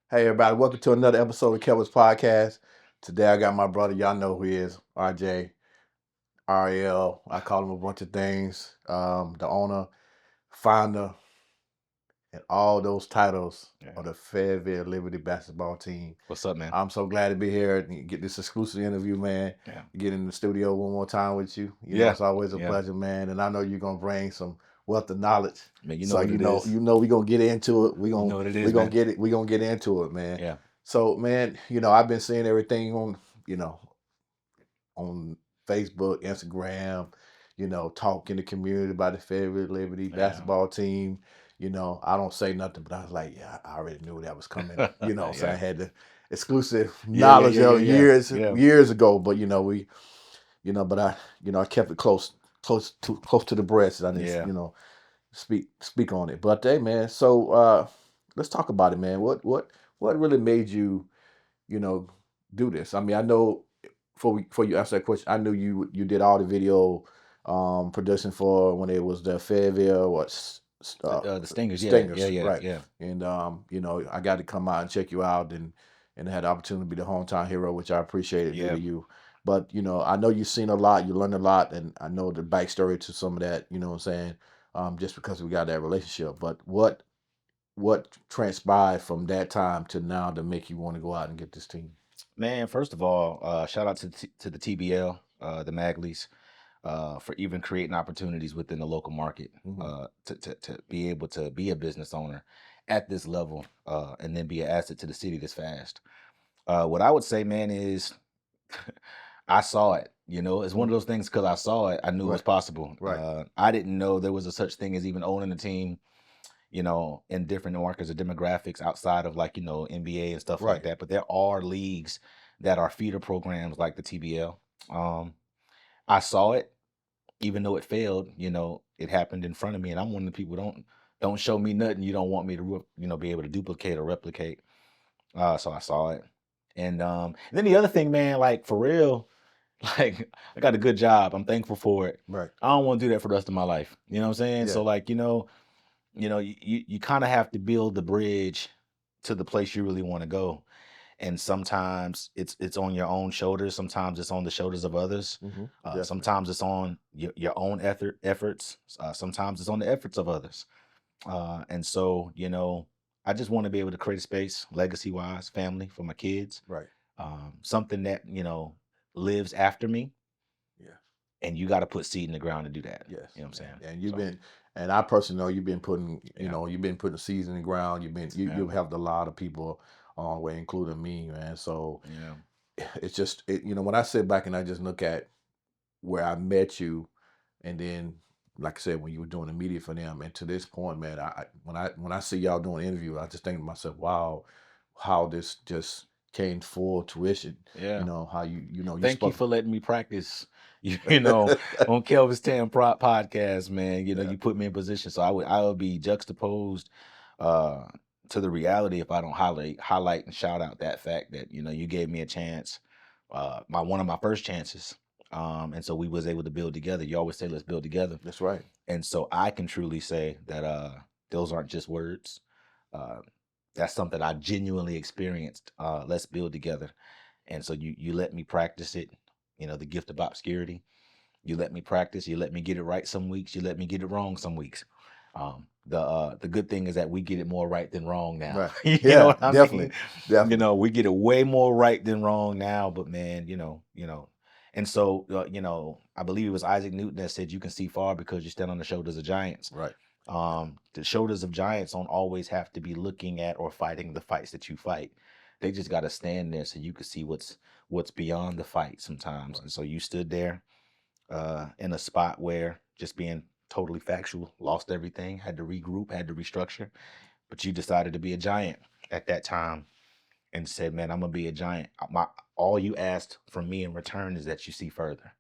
Hey everybody, welcome to another episode of Kevin's Podcast. Today I got my brother, y'all know who he is, RJ, RL. I call him a bunch of things. The owner, founder, and all those titles Yeah. of the Fayetteville Liberty basketball team. What's up, man? I'm so glad to be here and get this exclusive interview, man. Yeah. Get in the studio one more time with you. Yeah. It's always a Yeah. pleasure, man. And I know you're gonna bring some wealth of knowledge. Man, you know So what it is. we're gonna get into it. You know what it is, We're gonna man. get it. We're gonna get into it, man. Yeah. So, man, I've been seeing everything on Facebook, Instagram, talk in the community about the Fayetteville Liberty Yeah. basketball team. I don't say nothing, but I was like, yeah, I already knew that was coming. So I Yeah. had the exclusive Yeah. knowledge of Yeah. years ago. But but I kept it close to the breast. I didn't, Yeah. speak on it. But hey, man, so let's talk about it, man. What really made you, you know, do this? I mean, I know before you answer that question, I knew you did all the video production for when it was the Fayetteville The Stingers. Yeah. Stingers, right? Yeah. And I got to come out and check you out and had the opportunity to be the hometown hero, which I appreciated due Yeah. to you. But I know you've seen a lot, you learned a lot, and I know the backstory to some of that. You know what I'm saying? Just because we got that relationship. But what transpired from that time to now to make you want to go out and get this team? Man, first of all, shout out to the TBL, the Maglies, for even creating opportunities within the local market, Mm-hmm. to be able to be a business owner at this level, and then be an asset to the city this fast. What I would say, man, is I saw it. It's one of those things because I saw it, I knew it was Right. possible. Right. I didn't know there was a such thing as even owning a team, in different markets or demographics outside of like, NBA and stuff like Right. that. But there are leagues that are feeder programs like the TBL. Um, I saw it, even though it failed, it happened in front of me. And I'm one of the people don't show me nothing you don't want me to, be able to duplicate or replicate. So I saw it. And then the other thing, man, like for real, like I got a good job. I'm thankful for it. Right. I don't want to do that for the rest of my life. You know what I'm saying? Yeah. So like, you kind of have to build the bridge to the place you really want to go. And sometimes it's on your own shoulders. Sometimes it's on the shoulders of others. Mm-hmm. Definitely. Sometimes it's on your own efforts. Sometimes it's on the efforts of others. And so, I just want to be able to create a space, legacy wise, family for my kids. Right. Something that, lives after me. Yeah. And you got to put seed in the ground to do that. Yes. You know what I'm saying? And you've So, been, and I personally know you've been putting, yeah. you've been putting seeds in the ground. Yeah. You've helped a lot of people along the way, including me, man. So Yeah. it's just, when I sit back and I just look at where I met you, and then, like I said, when you were doing the media for them, and to this point, man, when I see y'all doing interviews, I just think to myself, wow, how this just came full tuition. Yeah. How you Thank you for letting me practice, on Kelvin's Tam podcast, man. Yeah. You put me in position. So I would be juxtaposed uh to the reality if I don't highlight and shout out that fact that, you gave me a chance, one of my first chances. And so we was able to build together. You always say let's build together. That's right. And so I can truly say that those aren't just words. Uh that's something I genuinely experienced. Let's build together. And so you let me practice it, the gift of obscurity. You let me practice, you let me get it right some weeks, you let me get it wrong some weeks. The good thing is that we get it more right than wrong now. Right. You Yeah, know what I definitely. mean? Definitely. We get it way more right than wrong now, but man, and so I believe it was Isaac Newton that said you can see far because you stand on the shoulders of giants. Right. The shoulders of giants don't always have to be looking at or fighting the fights that you fight. They just got to stand there so you can see what's beyond the fight sometimes. Right. And so you stood there in a spot where, just being totally factual, lost everything, had to regroup, had to restructure, but you decided to be a giant at that time and said, man, I'm gonna be a giant. All you asked from me in return is that you see further.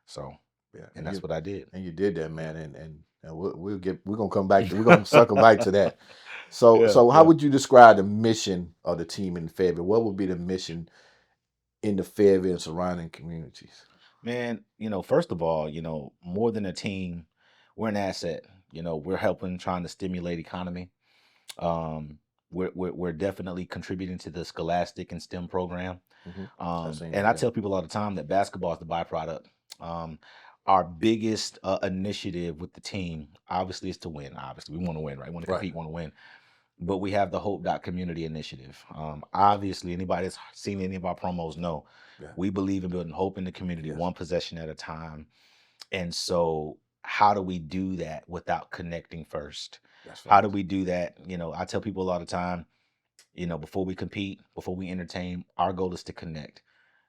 So Yeah. and that's what I did. And you did that, man. And we're gonna come back. We're gonna circle back to that. So how would you describe the mission of the team in Fayetteville? What would be the mission in the Fayetteville and surrounding communities? Man, first of all, more than a team, we're an asset. We're helping, trying to stimulate economy. Um, we're definitely contributing to the scholastic and STEM program. Hmm. I've seen And that. I Yeah. tell people all the time that basketball is the byproduct. Our biggest initiative with the team, obviously, is to win. Obviously, we want to win, right? We want to Right. compete, want to win. But we have the Hope Community Initiative. Obviously, anybody that's seen any of our promos know Yeah. we believe in building hope in the community, Yes. one possession at a time. And so, how do we do that without connecting first? That's How do facts. we do that? I tell people all the time, before we compete, before we entertain, our goal is to connect.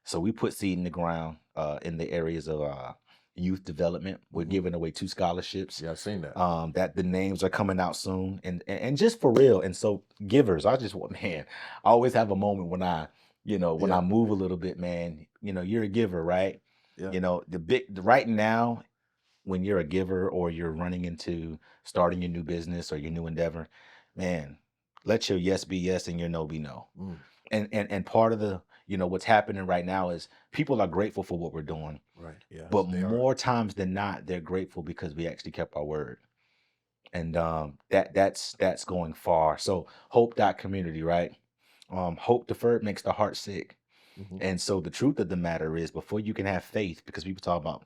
So we put seed in the ground in the areas of youth development. We're Hmm. giving away 2 scholarships. Yeah, I've seen that. That the names are coming out soon, and just for real. And so givers, I just want, man, I always have a moment when when I Yeah. move a little bit, man. You're a giver, right? Yeah. Right now, when you're a giver or you're running into starting your new business or your new endeavor, man, let your yes be yes and your no be no. Mm. And part of the what's happening right now is people are grateful for what we're doing, Right. Yes, but they are. more times than not, they're grateful because we actually kept our word. And that's going far. So hope community, right? Hope deferred makes the heart sick. Hmm. And so the truth of the matter is, before you can have faith, because people talk about,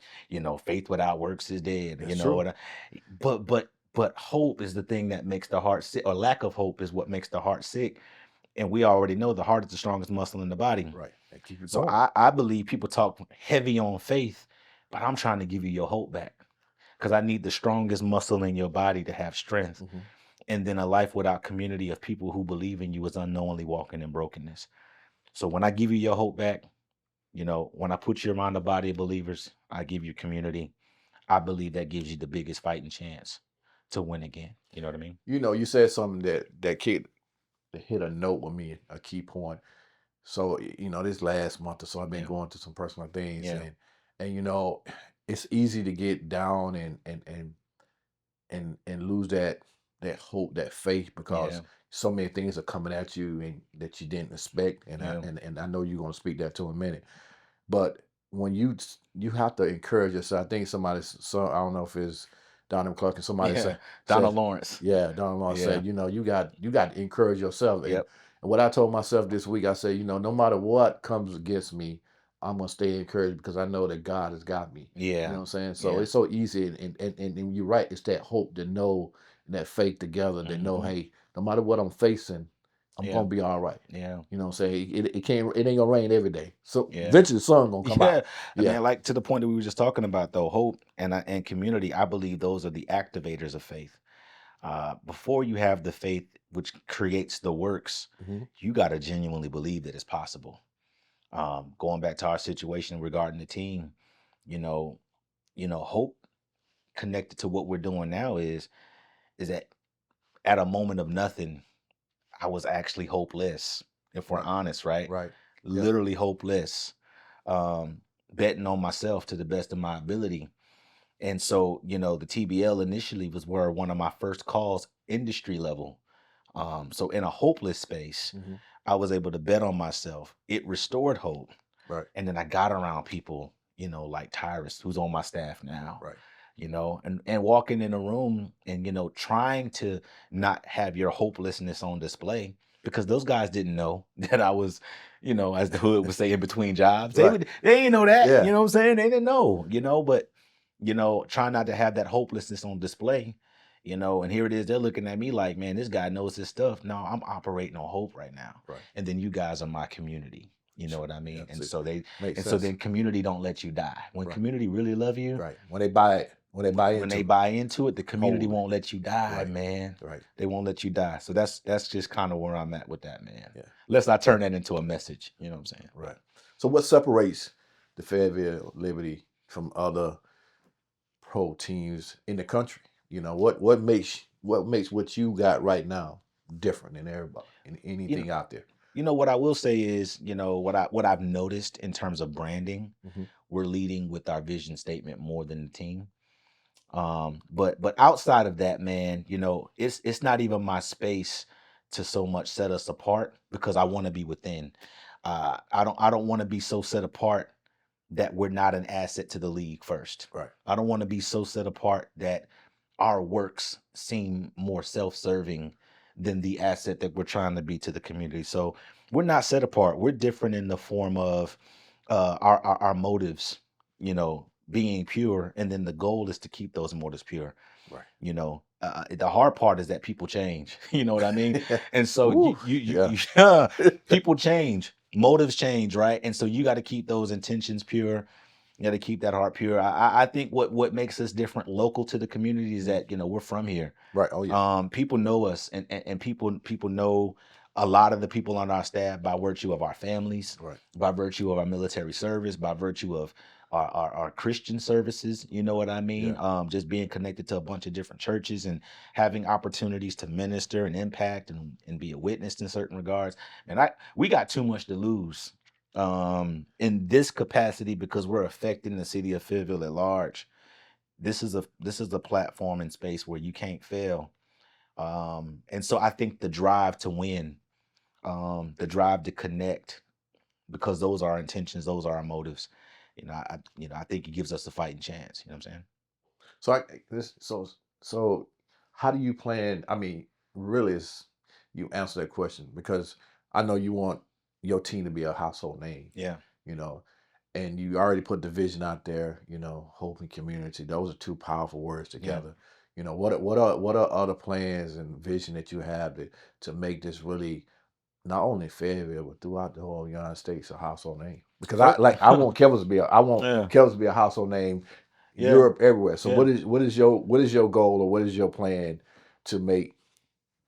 faith without works is dead, That's true. but hope is the thing that makes the heart sick, or lack of hope is what makes the heart sick. And we already know the heart is the strongest muscle in the body. Right. And keep it So going. I believe people talk heavy on faith, but I'm trying to give you your hope back because I need the strongest muscle in your body to have strength. Hmm. And then a life without community of people who believe in you is unknowingly walking in brokenness. So when I give you your hope back, when I put you around a body of believers, I give you community. I believe that gives you the biggest fighting chance to win again. You know what I mean? You said something that kid that hit a note with me, a key point. So this last month or so, I've been Yeah. going through some personal things, Yeah. and it's easy to get down and lose that hope, that faith, because Yeah. so many things are coming at you and that you didn't expect. And I Yeah. and I know you're going to speak that to in a minute, but when you have to encourage yourself. I think I don't know if it's Donald Clark and somebody Yeah. said, Donald Lawrence. yeah, Donald Clark Yeah. said, you got to encourage yourself. And Yep. what I told myself this week, I said, no matter what comes against me, I'm gonna stay encouraged because I know that God has got me. You know Yeah. what I'm saying? So Yeah. it's so easy, and you're right. It's that hope to know, and that faith together to know, Hmm. hey, no matter what I'm facing, I'm Yeah. gonna be all right. Yeah. You know what I'm saying? It ain't gonna rain every day. So Yeah. eventually the sun gonna come Yeah. out. I Yeah. mean, like to the point that we were just talking about, though, hope and community, I believe those are the activators of faith. Before you have the faith, which creates the works, Hmm. you got to genuinely believe that it's possible. Going back to our situation regarding the team, you know, hope connected to what we're doing now is that at a moment of nothing, I was actually hopeless. If we're Right. honest, right? Right. Yeah. Literally hopeless. Betting on myself to the best of my ability. And so, the TBL initially was where one of my first calls, industry level. So in a hopeless space, Hmm. I was able to bet on myself. It restored hope. Right. And then I got around people, like Tyrus, who's on my staff now, Right. and walking in a room and, trying to not have your hopelessness on display because those guys didn't know that I was, as the hood would say, in between jobs. Right. They didn't know that, Yeah. you know what I'm saying? They didn't know, but, try not to have that hopelessness on display. And here it is. They're looking at me like, man, this guy knows his stuff. No, I'm operating on hope right now. Right. And then you guys are my community. You know what I Yeah. mean? And See, so makes so sense. then community don't let you die. When Right. community really love you, Right. When they buy it, when they buy when they into it, buy into it, the community wholly. won't let you die, Right. man. Right. They won't let you die. So that's just kind of where I'm at with that, man. Yeah. Let's not turn that into a message. You know what I'm saying? Right. So what separates the Fayetteville Liberty from other pro teams in the country? What makes what you got right now different than everybody and You know, anything out there? what I will say is, what I've noticed in terms of branding, Hmm. we're leading with our vision statement more than the team. But outside of that, man, it's not even my space to so much set us apart because I want to be within. I don't want to be so set apart that we're not an asset to the league first. Right. I don't want to be so set apart that our works seem more self-serving than the asset that we're trying to be to the community. So we're not set apart. We're different in the form of our motives, being pure, and then the goal is to keep those motives pure. Right. The hard part is that people change. You know what I mean? And so Ooh, yeah. people change, motives change, right? And so you got to keep those intentions pure. You got to keep that heart pure. I think what makes us different local to the community is that we're from here. Right. Oh yeah. People know us, and people know a lot of the people on our staff by virtue of our families, Right. by virtue of our military service, by virtue of our Christian services. You know what I mean? Yeah. Just being connected to a bunch of different churches and having opportunities to minister and impact and be a witness in certain regards. And we got too much to lose in this capacity because we're affecting the city of Fayetteville at large. This is a platform and space where you can't fail. And so I think the drive to win, the drive to connect, because those are our intentions, those are our motives. I think it gives us a fighting chance. You know what I'm saying? So so how do you plan? I mean, really, you answer that question because I know you want your team to be a household name. Yeah. You know, and you already put the vision out there. Hope and community. Those are two powerful words Yeah. together. What are other plans and vision that you have to make this really not only Fayetteville but throughout the whole United States a household name? Because For, I want Kevins to be I want yeah. Kevins to be a household name Yeah. Europe, everywhere. So Yeah. what is your goal or what is your plan to make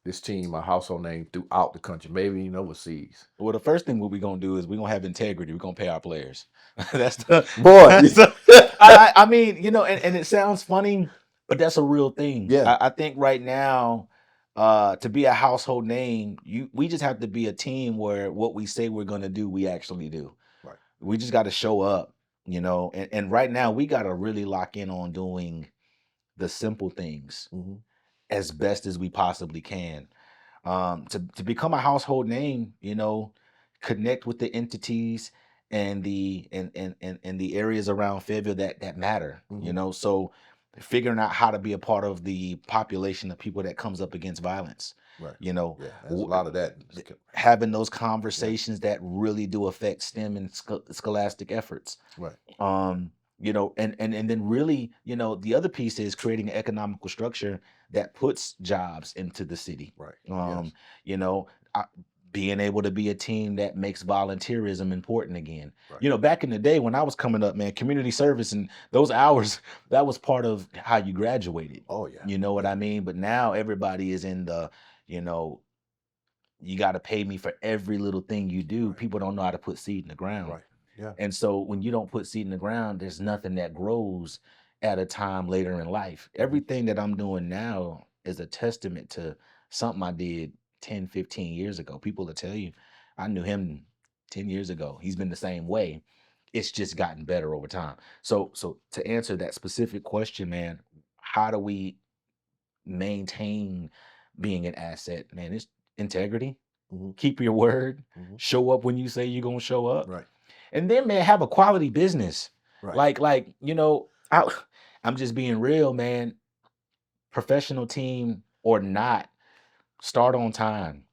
this team a household name throughout the country, maybe even overseas? Well, the first thing what we're gonna do is we're gonna have integrity. We're gonna pay our players. that's the Boy, that's the, I mean, and it sounds funny, but that's a real thing. yeah, I think right now, to be a household name, we just have to be a team where what we say we're gonna do, we actually do. right. We just got to show up, and right now we got to really lock in on doing the simple things Hmm. as best as we possibly can. To become a household name, connect with the entities and the areas around Fayetteville that matter. Hmm. So figuring out how to be a part of the population of people that comes up against violence. Right. You know, Yeah, there's a w- lot of that. Having those Yeah, conversations that really do affect STEM and scholastic efforts. right. And then really, the other piece is creating an economical structure that puts jobs into the city. Right. Um, Yes. you know, I, being able to be a team that makes volunteerism important again. Right. Back in the day when I was coming up, man, community service and those hours, that was part of how you graduated. Oh yeah. You know what Yeah. I mean? But now everybody is in you know, you got to pay me for every little thing you do. Right. People don't know how to put seed in the ground. Right. Yeah. And so when you don't put seed in the ground, there's nothing that grows at a time later in life. Hmm. Everything that I'm doing now is a testament to something I did 10, 15 years ago. People will tell you, I knew him 10 years ago. He's been the same way. It's just gotten better over time. So to answer that specific question, man, how do we maintain being an asset? Man, it's integrity. Hmm. Keep your word. Hmm. Show up when you say you're gonna show up. Right. And then, man, have a quality business. Right. I'm just being real, man. Professional team or not, start on time.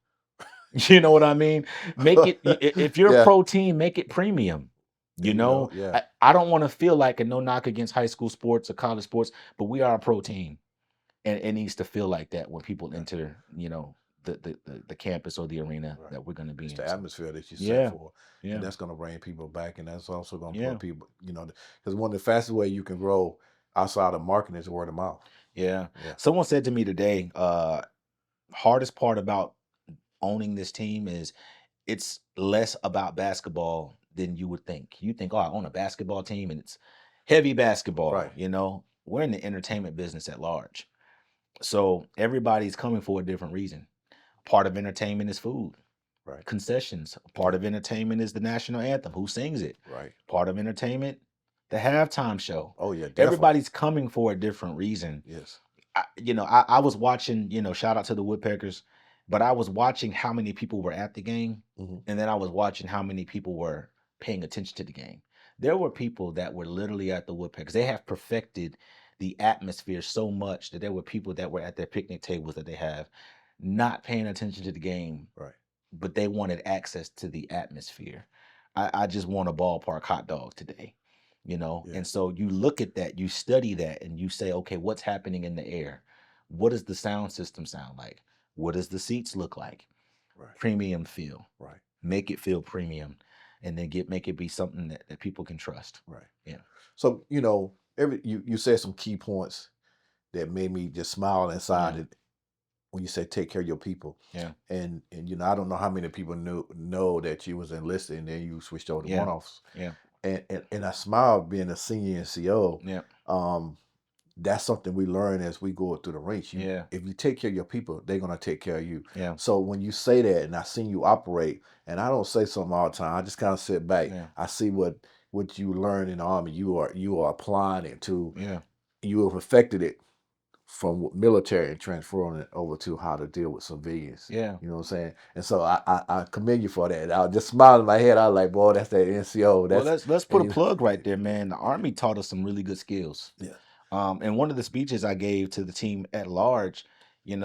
You know what I mean? Make it, if you're a Yeah. pro team, make it premium. There you go. Yeah. I don't want to feel like a no knock against high school sports or college sports, but we are a pro team. And it needs to feel like that when people Yeah. enter, the campus or the arena Right. that we're going to be It's in. the So, atmosphere that you set yeah, for, and yeah, that's going to bring people back, and that's also going to yeah. put people, because one of the fastest way you can grow outside of marketing is word of mouth. Yeah. Yeah. Someone said to me today, hardest part about owning this team is it's less about basketball than you would think. You think, oh, I own a basketball team and it's heavy basketball, Right. We're in the entertainment business at large. So everybody's coming for a different reason. Part of entertainment is food, Right. concessions. Part of entertainment is the national anthem. Who sings it? Right. Part of entertainment, the halftime show. Oh yeah, definitely. Everybody's coming for a different reason. Yes. I was watching, shout out to the Woodpeckers, but I was watching how many people were at the game, Hmm. and then I was watching how many people were paying attention to the game. There were people that were literally at the Woodpeckers. They have perfected the atmosphere so much that there were people that were at their picnic tables that they have. not paying attention to the game, Right. but they wanted access to the atmosphere. I just want a ballpark hot dog today, Yeah. And so you look at that, you study that, and you say, okay, what's happening in the air? What does the sound system sound like? What does the seats look like? Right. Premium feel. Right. Make it feel premium, and then make it be something that people can trust. Right. Yeah. So you said some key points that made me just smile inside Yeah. it when you said take care of your people. Yeah. And I don't know how many people know that you was enlisted and then you switched over to Yeah. one-offs. Yeah. And I smile being a senior NCO. Yeah. That's something we learn as we go through the ranks. Yeah. If you take care of your people, they're gonna take care of you. Yeah. So when you say that, and I seen you operate, and I don't say something all the time. I just kind of sit back. Yeah. I see what you learn in the Army. You are applying it to. Yeah. You have perfected it from military and transferring it over to how to deal with civilians. Yeah. You know what I'm saying? And so I commend you for that. I was just smiling in my head. I was like, boy, that's that NCO. Well, That's let's put and a plug right there, man. The Army taught us some really good skills. yeah. And one of the speeches I gave to the team at large, you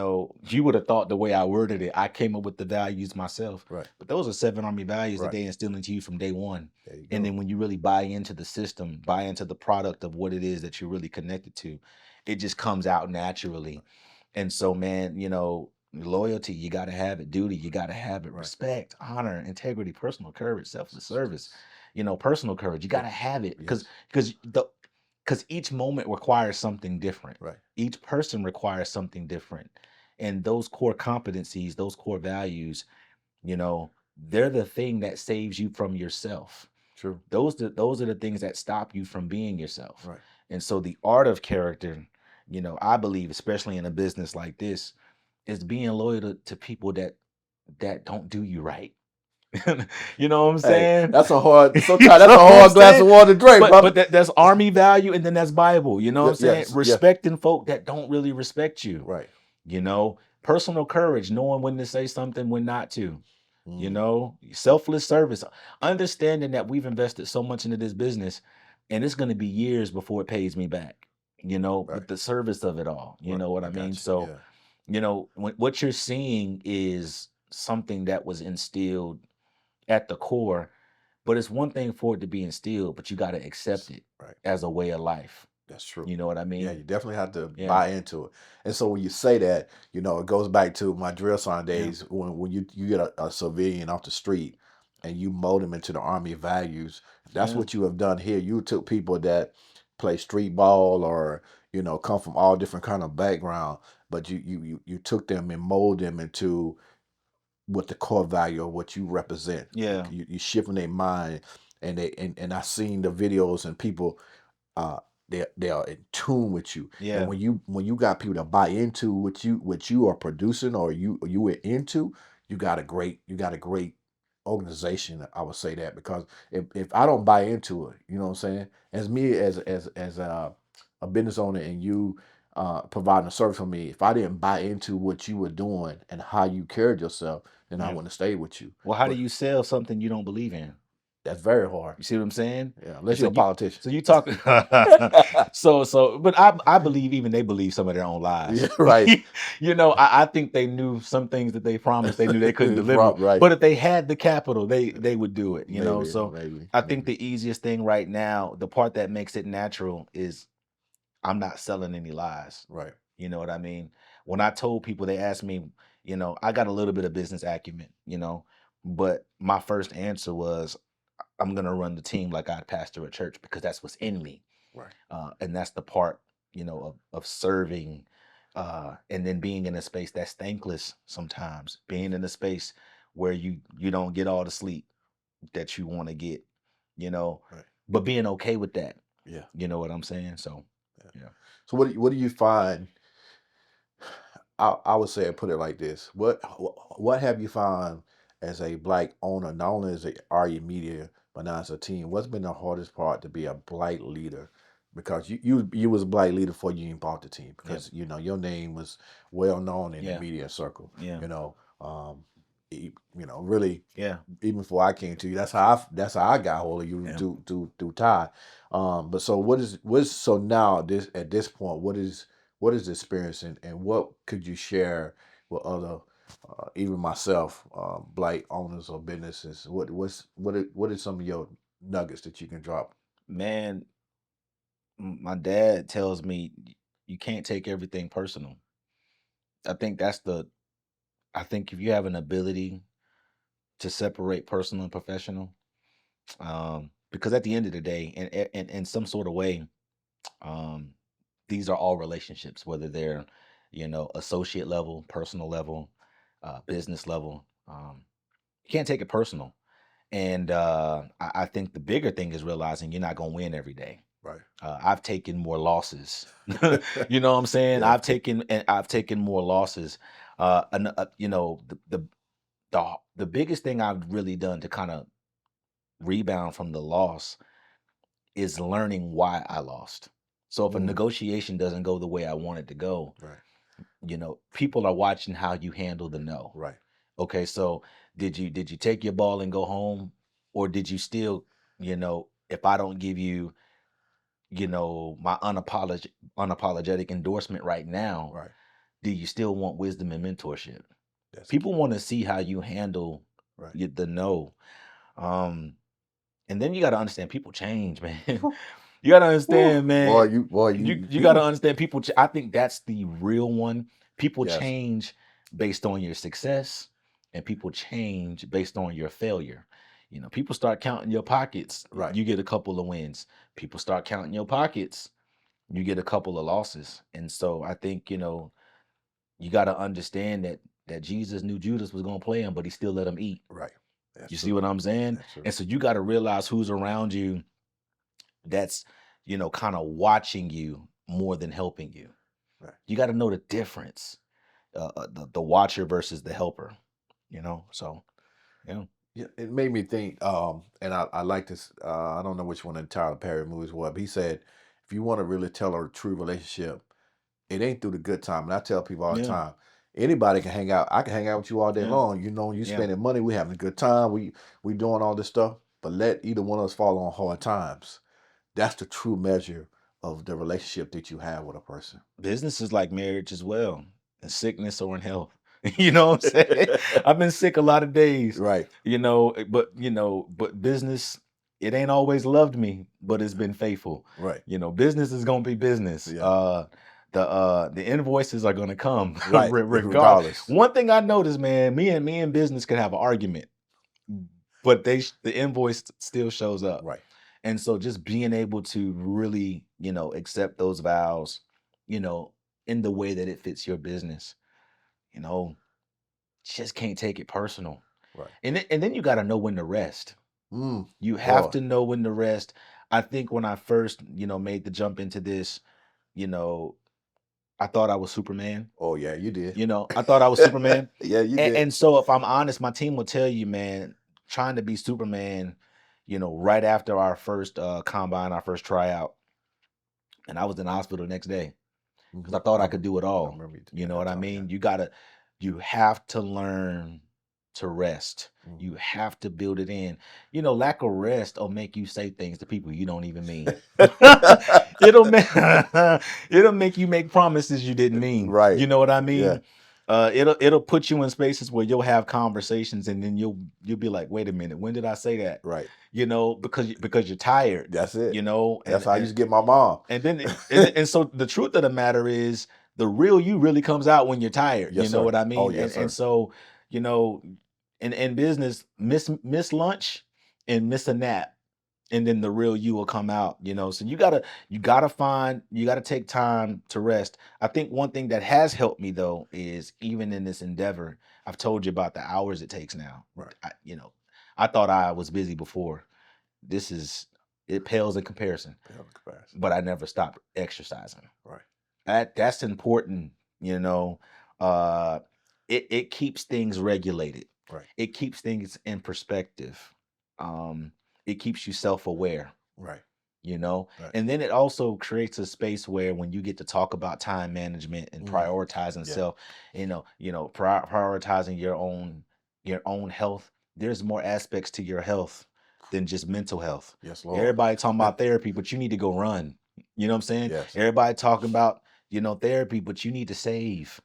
would have thought the way I worded it, I came up with the values myself. Right. But those are 7 Army values that Right. they instill into you from day one. There you And go. then when you really buy into the system, buy into the product of what it is that you're really connected to, it just comes out naturally. And so, man, loyalty, you got to have it. Duty, you got to have it. Right. Respect, honor, integrity, personal courage, selfless service, personal courage. You got to have it Yes. because each moment requires something different. Right. Each person requires something different. And those core competencies, those core values, they're the thing that saves you from yourself. True. Those are the things that stop you from being yourself. Right. And so the art of character, I believe, especially in a business like this, is being loyal to people that don't do you right. You know what I'm saying? That's a hard. Sometimes You that's know a what I'm hard glass saying? of water to drink, But brother. that's Army value, and then that's Bible. You know what I'm saying? Yes. Respecting folk that don't really respect you. Right. Personal courage, knowing when to say something, when not to. Mm. Selfless service, understanding that we've invested so much into this business, and it's going to be years before it pays me back. Right. But the service of it all. You know what I got mean? you. So, what you're seeing is something that was instilled at the core, but it's one thing for it to be instilled, but you got to accept it Right. as a way of life. That's true. You know what I mean? Yeah, you definitely have to Yeah. buy into it. And so when you say that, it goes back to my drill sergeant Yeah. days when you get a civilian off the street and you mold them into the Army values. That's Yeah. what you have done here. You took people that play street ball or come from all different kind of background, but you took them and mold them into what the core value of what you represent. Yeah. You shifting their mind, and I seen the videos and people uh they are in tune with you. Yeah. And when you got people to buy into what you are producing or you are into, you got a great organization. I would say that because if I don't buy into it, you know what I'm saying? As me as a business owner and you providing a service for me, if I didn't buy into what you were doing and how you carried yourself, then I Yeah. wouldn't have stayed with you. Well, how do But you sell something you don't believe in? that's very hard. You see what I'm saying? Yeah, unless So you're a politician. So you talk. But I believe even they believe some of their own lies. Yeah, right. I think they knew some things that they promised they knew they couldn't deliver. Right. But if they had the capital, they would do it. Maybe, So maybe, I think the easiest thing right now, the part that makes it natural, is I'm not selling any lies. right. You know what I mean? When I told people, they asked me, I got a little bit of business acumen, but my first answer was, I'm going to run the team like I'd pastor a church because that's what's in me. Right. And that's the part, of serving, and then being in a space that's thankless sometimes, being in a space where you don't get all the sleep that you want to get, Right. but being okay with that. Yeah. You know what I'm saying? So, yeah. So what do you find? I would say, put it like this: what have you found as a black owner, not only as a RE Media, but now as a team? What's been the hardest part to be a black leader? Because you was a black leader before you even bought the team, because your name was well known in the media circle. Yeah. Really. Yeah. Even before I came to you, that's how I got hold of you through Ty. But so so now at this point, what is the experience, and what could you share with other even myself, blight owners or businesses? What are some of your nuggets that you can drop? Man, my dad tells me you can't take everything personal. I think that's the I think if you have an ability to separate personal and professional, because at the end of the day, in some sort of way, um, these are all relationships, whether they're, associate level, personal level, business level. You can't take it personal. And I think the bigger thing is realizing you're not going to win every day. Right. I've taken more losses. You know what I'm saying? Yeah. I've taken more losses. The biggest thing I've really done to kind of rebound from the loss is learning why I lost. So if a Mm, negotiation doesn't go the way I want it to go, right. people are watching how you handle the no. Right. Okay, so did you take your ball and go home, or did you still, if I don't give you, my unapologetic endorsement right now, Right. do you still want wisdom and mentorship? That's key. People want to see how you handle Right. the no. Um, and then you got to understand people change, man. You got to Woo. understand, man. You got to You. understand people. I think that's the real one. People Yes. change based on your success, and people change based on your failure. People start counting your pockets, Right. you get a couple of wins. People start counting your pockets, you get a couple of losses. And so I think, you got to understand that Jesus knew Judas was going to play him, but he still let him eat. Right. That's You see true. what I'm saying? That's true. And so you got to realize who's around you that's, kind of watching you more than helping you. Right. You got to know the difference, the watcher versus the helper, So, yeah. Yeah, it made me think, and I like this. I don't know which one of the Tyler Perry movies was, but he said, if you want to really tell a true relationship, it ain't through the good time. And I tell people all the Yeah. time, anybody can hang out. I can hang out with you all day Yeah. long. You Yeah. spending money, we having a good time, we doing all this stuff. But let either one of us fall on hard times. That's the true measure of the relationship that you have with a person. Business is like marriage as well, in sickness or in health. You know what I'm saying? I've been sick a lot of days, Right. but business, it ain't always loved me, but it's been faithful. Right. Business is gonna be business. Yeah. The invoices are gonna come Right. regard. Regardless. One thing I noticed, man, me and business could have an argument, but the invoice still shows up. Right. And so just being able to really, accept those vows, you know, in the way that it fits your business, you know, just can't take it personal. Right. And then you got to know when to rest. You have Boy. to know when to rest. I think when I first, made the jump into this, you know, I thought I was Superman. Oh yeah, you did. I thought I was Superman. Yeah, you And, did. and so if I'm honest, my team will tell you, man, trying to be Superman, right after our first combine, our first tryout, and I was in the hospital the next day because I thought I could do it I all. remember You know that what I talk. Yeah. mean? You have to learn to rest. You have to build it in. Lack of rest will make you say things to people you don't even mean. it'll make it'll make you make promises you didn't mean. Right. You know what I Yeah. mean? It'll put you in spaces where you'll have conversations and then you'll be like, wait a minute, when did I say that? Right. Because you're tired. That's it. And That's how I used to get my mom. and so the truth of the matter is the real you really comes out when you're tired. Yes, You know sir. what I Oh, mean? yes, And sir. so, in business, miss lunch and miss a nap, and then the real you will come out. So you gotta take time to rest. I think one thing that has helped me though is even in this endeavor, I've told you about the hours it takes now. Right. I thought I was busy before. It pales in comparison, Pale in comparison. but I never stopped exercising. Right. That's important. you know uh it keeps things regulated. Right. It keeps things in perspective. um it keeps you self-aware. Right. Right. And then it also creates a space where when you get to talk about time management and prioritizing Yeah. self, prioritizing your own health, there's more aspects to your health than just mental health. Yes, Lord. Everybody talking about therapy, but you need to go run. You know what I'm saying? Yes. Everybody talking about, therapy, but you need to save.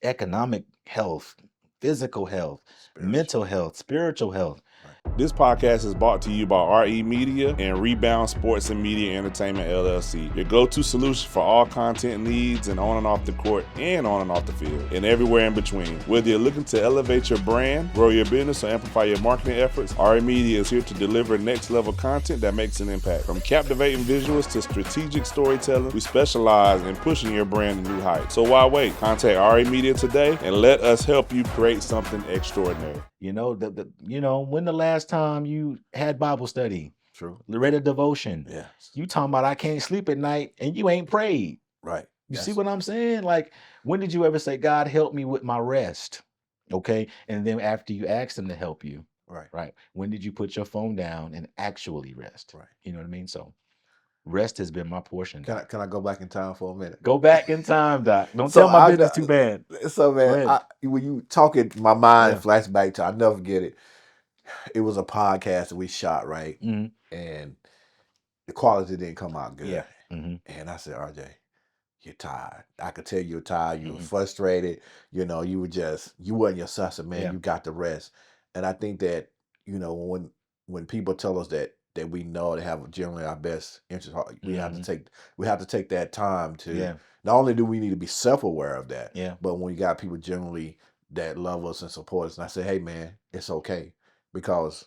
economic health, physical health, mental health, spiritual health. This podcast is brought to you by RE Media and Rebound Sports and Media Entertainment LLC, your go-to solution for all content needs and on and off the court and on and off the field and everywhere in between. Whether you're looking to elevate your brand, grow your business, or amplify your marketing efforts, RE Media is here to deliver next-level content that makes an impact. From captivating visuals to strategic storytelling, we specialize in pushing your brand to new heights. So why wait? Contact RE Media today and let us help you create something extraordinary. You know, when the last time you had Bible study? True. Read a devotion. Yeah. You talking about I can't sleep at night and you ain't prayed. Right. You see what I'm saying? Like, when did you ever say, God, help me with my rest? Okay. And then after you asked him to help you, right? When did you put your phone down and actually rest? Right. You know what I mean? So rest has been my portion. Can I go back in time for a minute? Go back in time, Doc. Don't tell my business too bad. So, man, when you talking, my mind flashback to, I'll never forget it. It was a podcast that we shot, right? Mm-hmm. And the quality didn't come out good. Yeah. Mm-hmm. And I said, RJ, you're tired. I could tell you were tired. You were frustrated. You know, you wasn't yourself. I said, man, you got to rest. And I think that, you know, when people tell us that we know they have generally our best interest, we have to take that time to, not only do we need to be self-aware of that, but when we got people generally that love us and support us, and I say, hey man, it's okay, because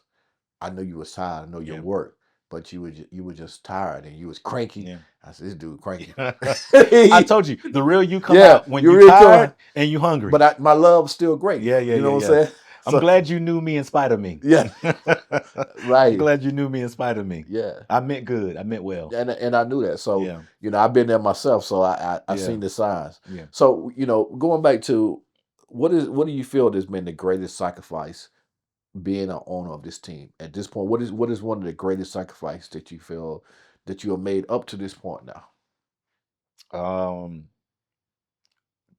I know you was tired, I know your work, but you were just tired and you was cranky. I said, this dude cranky. I told you, the real you come out when you're really tired and you hungry. But my love's still great. You know what I'm saying? I'm glad you knew me in spite of me. Yeah. Right. I'm glad you knew me in spite of me. Yeah. I meant good. I meant well. And I knew that. So, you know, I've been there myself. So I seen the signs. Yeah. So, you know, going back to what do you feel has been the greatest sacrifice being an owner of this team at this point? What is one of the greatest sacrifices that you feel that you have made up to this point now?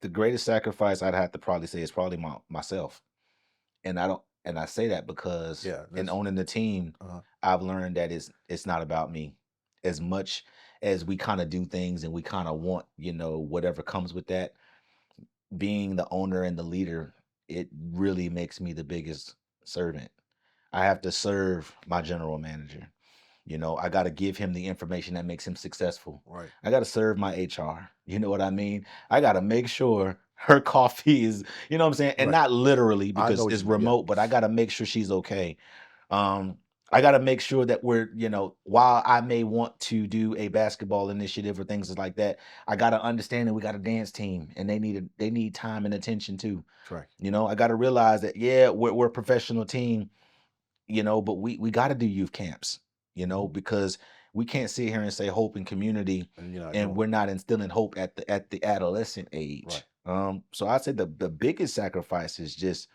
The greatest sacrifice I'd have to probably say is probably myself. And I say that because in owning the team, I've learned that it's not about me. As much as we kind of do things and we kind of want, you know, whatever comes with that, being the owner and the leader, it really makes me the biggest servant. I have to serve my general manager. You know, I got to give him the information that makes him successful. Right. I got to serve my HR. You know what I mean? I got to make sure her coffee is, you know what I'm saying? And not literally because it's remote, but I got to make sure she's okay. I got to make sure that we're, you know, while I may want to do a basketball initiative or things like that, I got to understand that we got a dance team and they need time and attention too. Right. You know, I got to realize that, we're a professional team, you know, but we got to do youth camps, you know, because we can't sit here and say hope and community and we're not instilling hope at the adolescent age. Right. So I'd say the biggest sacrifice is just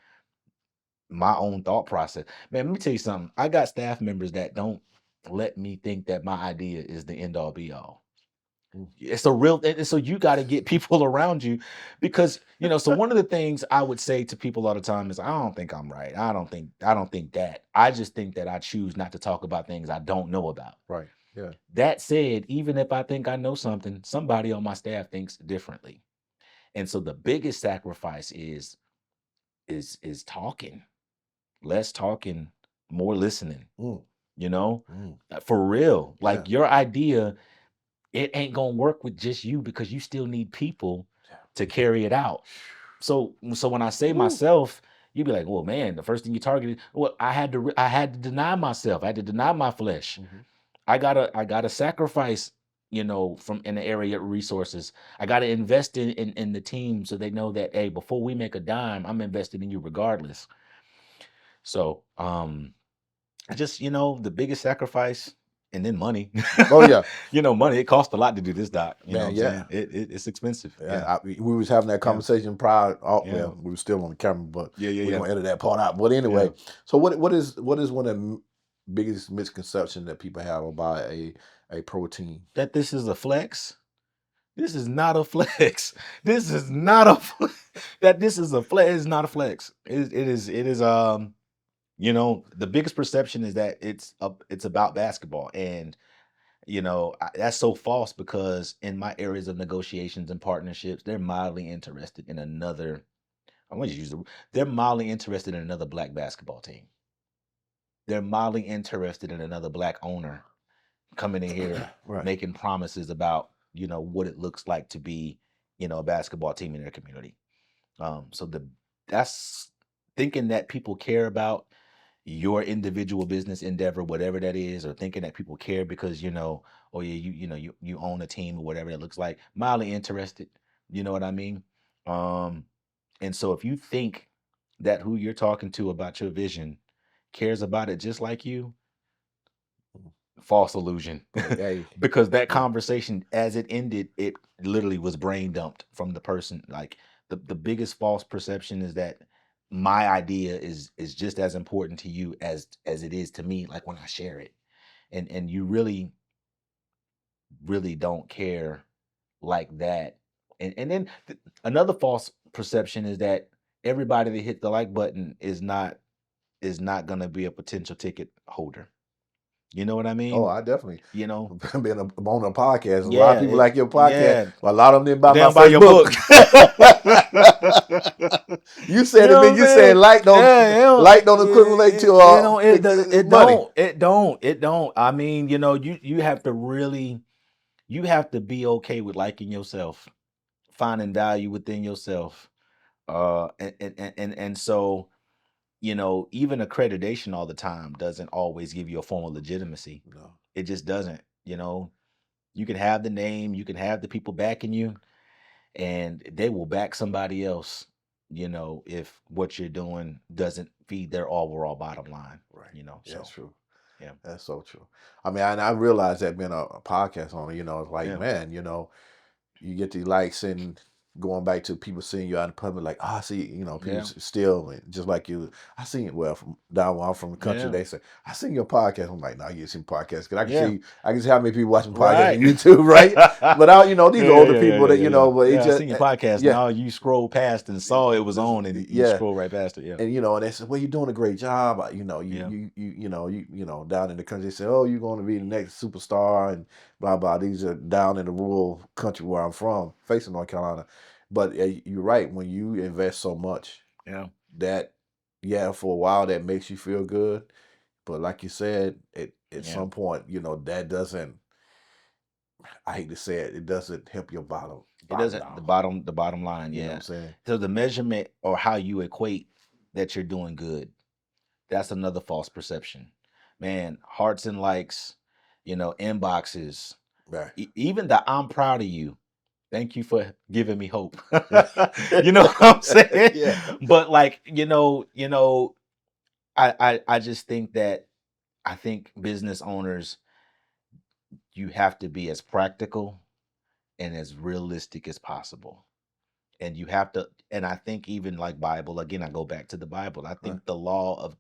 my own thought process. Man, let me tell you something. I got staff members that don't let me think that my idea is the end all be all. It's a real, and so you got to get people around you because, you know, so one of the things I would say to people all the time is, I don't think I'm right. I don't think that. I just think that I choose not to talk about things I don't know about. Right. Yeah. That said, even if I think I know something, somebody on my staff thinks differently. And so the biggest sacrifice is talking. Less talking, more listening. You know, for real. Like your idea, it ain't gonna work with just you because you still need people to carry it out. So when I say myself, you'd be like, well, man, the first thing you targeted, well, I had to deny myself. I had to deny my flesh. I gotta sacrifice, you know, from in the area of resources. I gotta invest in the team so they know that, hey, before we make a dime, I'm invested in you regardless. So just, you know, the biggest sacrifice, and then money. Oh yeah. You know, money, it costs a lot to do this, Doc. You know Man, what I'm saying? It's expensive. We was having that conversation prior. Well, we were still on the camera, but we're gonna edit that part out. But anyway, so what is one of the biggest misconceptions that people have about a pro team? That this is a flex. This is not a flex. This is not a that this is a flex. It's not a flex. It is you know, the biggest perception is that it's about basketball. And, you know, that's so false because in my areas of negotiations and partnerships, they're mildly interested in another I want you to use they're mildly interested in another black basketball team. They're mildly interested in another black owner coming in here Right. making promises about, what it looks like to be, a basketball team in their community. So that's thinking that people care about your individual business endeavor, whatever that is, or thinking that people care because, oh yeah, you own a team or whatever that looks like, mildly interested. You know what I mean? And so if you think that who you're talking to about your vision cares about it just like you, false illusion. Hey, Because that yeah. conversation, as it ended, it literally was brain dumped from the person. Like the biggest false perception is that my idea is just as important to you as it is to me, like when I share it. And you really don't care like that. And then another false perception is that everybody that hit the like button is not gonna be a potential ticket holder. You know what I Oh, mean? I definitely You know, been on a podcast. A lot of yeah, people like your podcast. yeah. A lot of them didn't buy They my don't buy first your book. book. You You said it, know man. what You I'm said saying? Yeah, light don't equivalent to money. it don't. I mean, you have to really, you have to be okay with liking yourself, finding value within yourself. And so, even accreditation all the time doesn't always give you a form of legitimacy. No. It just doesn't. You can have the name, you can have the people backing you, and they will back somebody else, if what you're doing doesn't feed their overall bottom line. Right. So That's true. yeah. That's so true. I mean, I realized that being a podcast owner, it's like, Yeah. man, you get the likes and going back to people seeing you out in public, like, I see, people Yeah. still just like you. I seen it from down where I'm from the country. Yeah. They say, I seen your podcast. I'm like, no, you seen podcasts because Yeah. I can see how many people watching podcasts Right. on YouTube, right? But these are older people that but it I just seen your podcast. yeah. Now you scroll past and saw it was on, and you Yeah. scroll right past it. Yeah. And and they said, "Well, you're doing a great job." Yeah. You down in the country, they say, "Oh, you're going to be the next superstar," and blah blah. These are down in the rural country where I'm from, facing North Carolina. But you're right. When you invest so much, Yeah. that for a while that makes you feel good. But like you said, at Yeah. some point, that doesn't. I hate to say it, it doesn't help your bottom. It doesn't down. the bottom line. You know Yeah. what I'm saying? So the measurement or how you equate that you're doing good, that's another false perception. Man, hearts and likes, inboxes, Right. even the I'm proud of you. Thank you for giving me hope. You know what I'm saying? Yeah. But like, I just think that I think business owners, you have to be as practical and as realistic as possible. And you have to, and I think even like Bible, again, I go back to the Bible. I think the law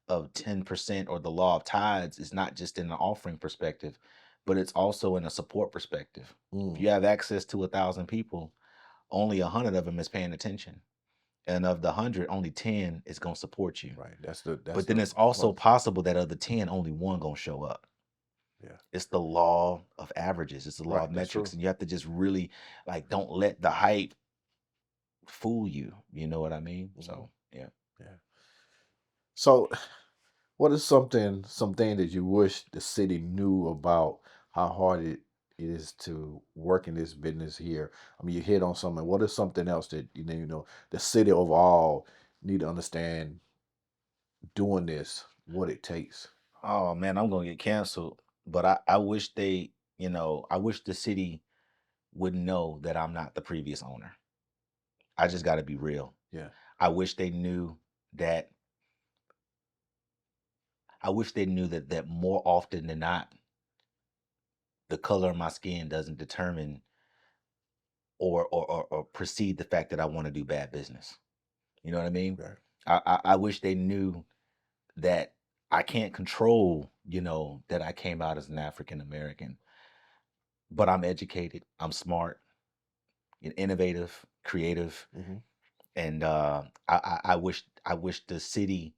of 10% or the law of tithes is not just in an offering perspective, but it's also in a support perspective. If you have access to 1,000 people, only 100 of them is paying attention. And of the 100, only 10 is going to support you. Right. But then it's also possible that of the 10, only one going to show up. Yeah. It's the law of averages. It's the law of metrics. And you have to just really don't let the hype fool you. You know what I mean? Mm-hmm. So, yeah. Yeah. So what is something that you wish the city knew about how hard it is to work in this business here? I mean, you hit on something. What is something else that the city overall need to understand doing this, what it takes? Oh man, I'm gonna get canceled. But I wish they, I wish the city would know that I'm not the previous owner. I just got to be real. Yeah. I wish they knew that. I wish they knew that more often than not, the color of my skin doesn't determine or precede the fact that I want to do bad business. You know what I mean? Right. I wish they knew that I can't control, that I came out as an African American, but I'm educated, I'm smart, innovative, creative, Mm-hmm. and I wish the city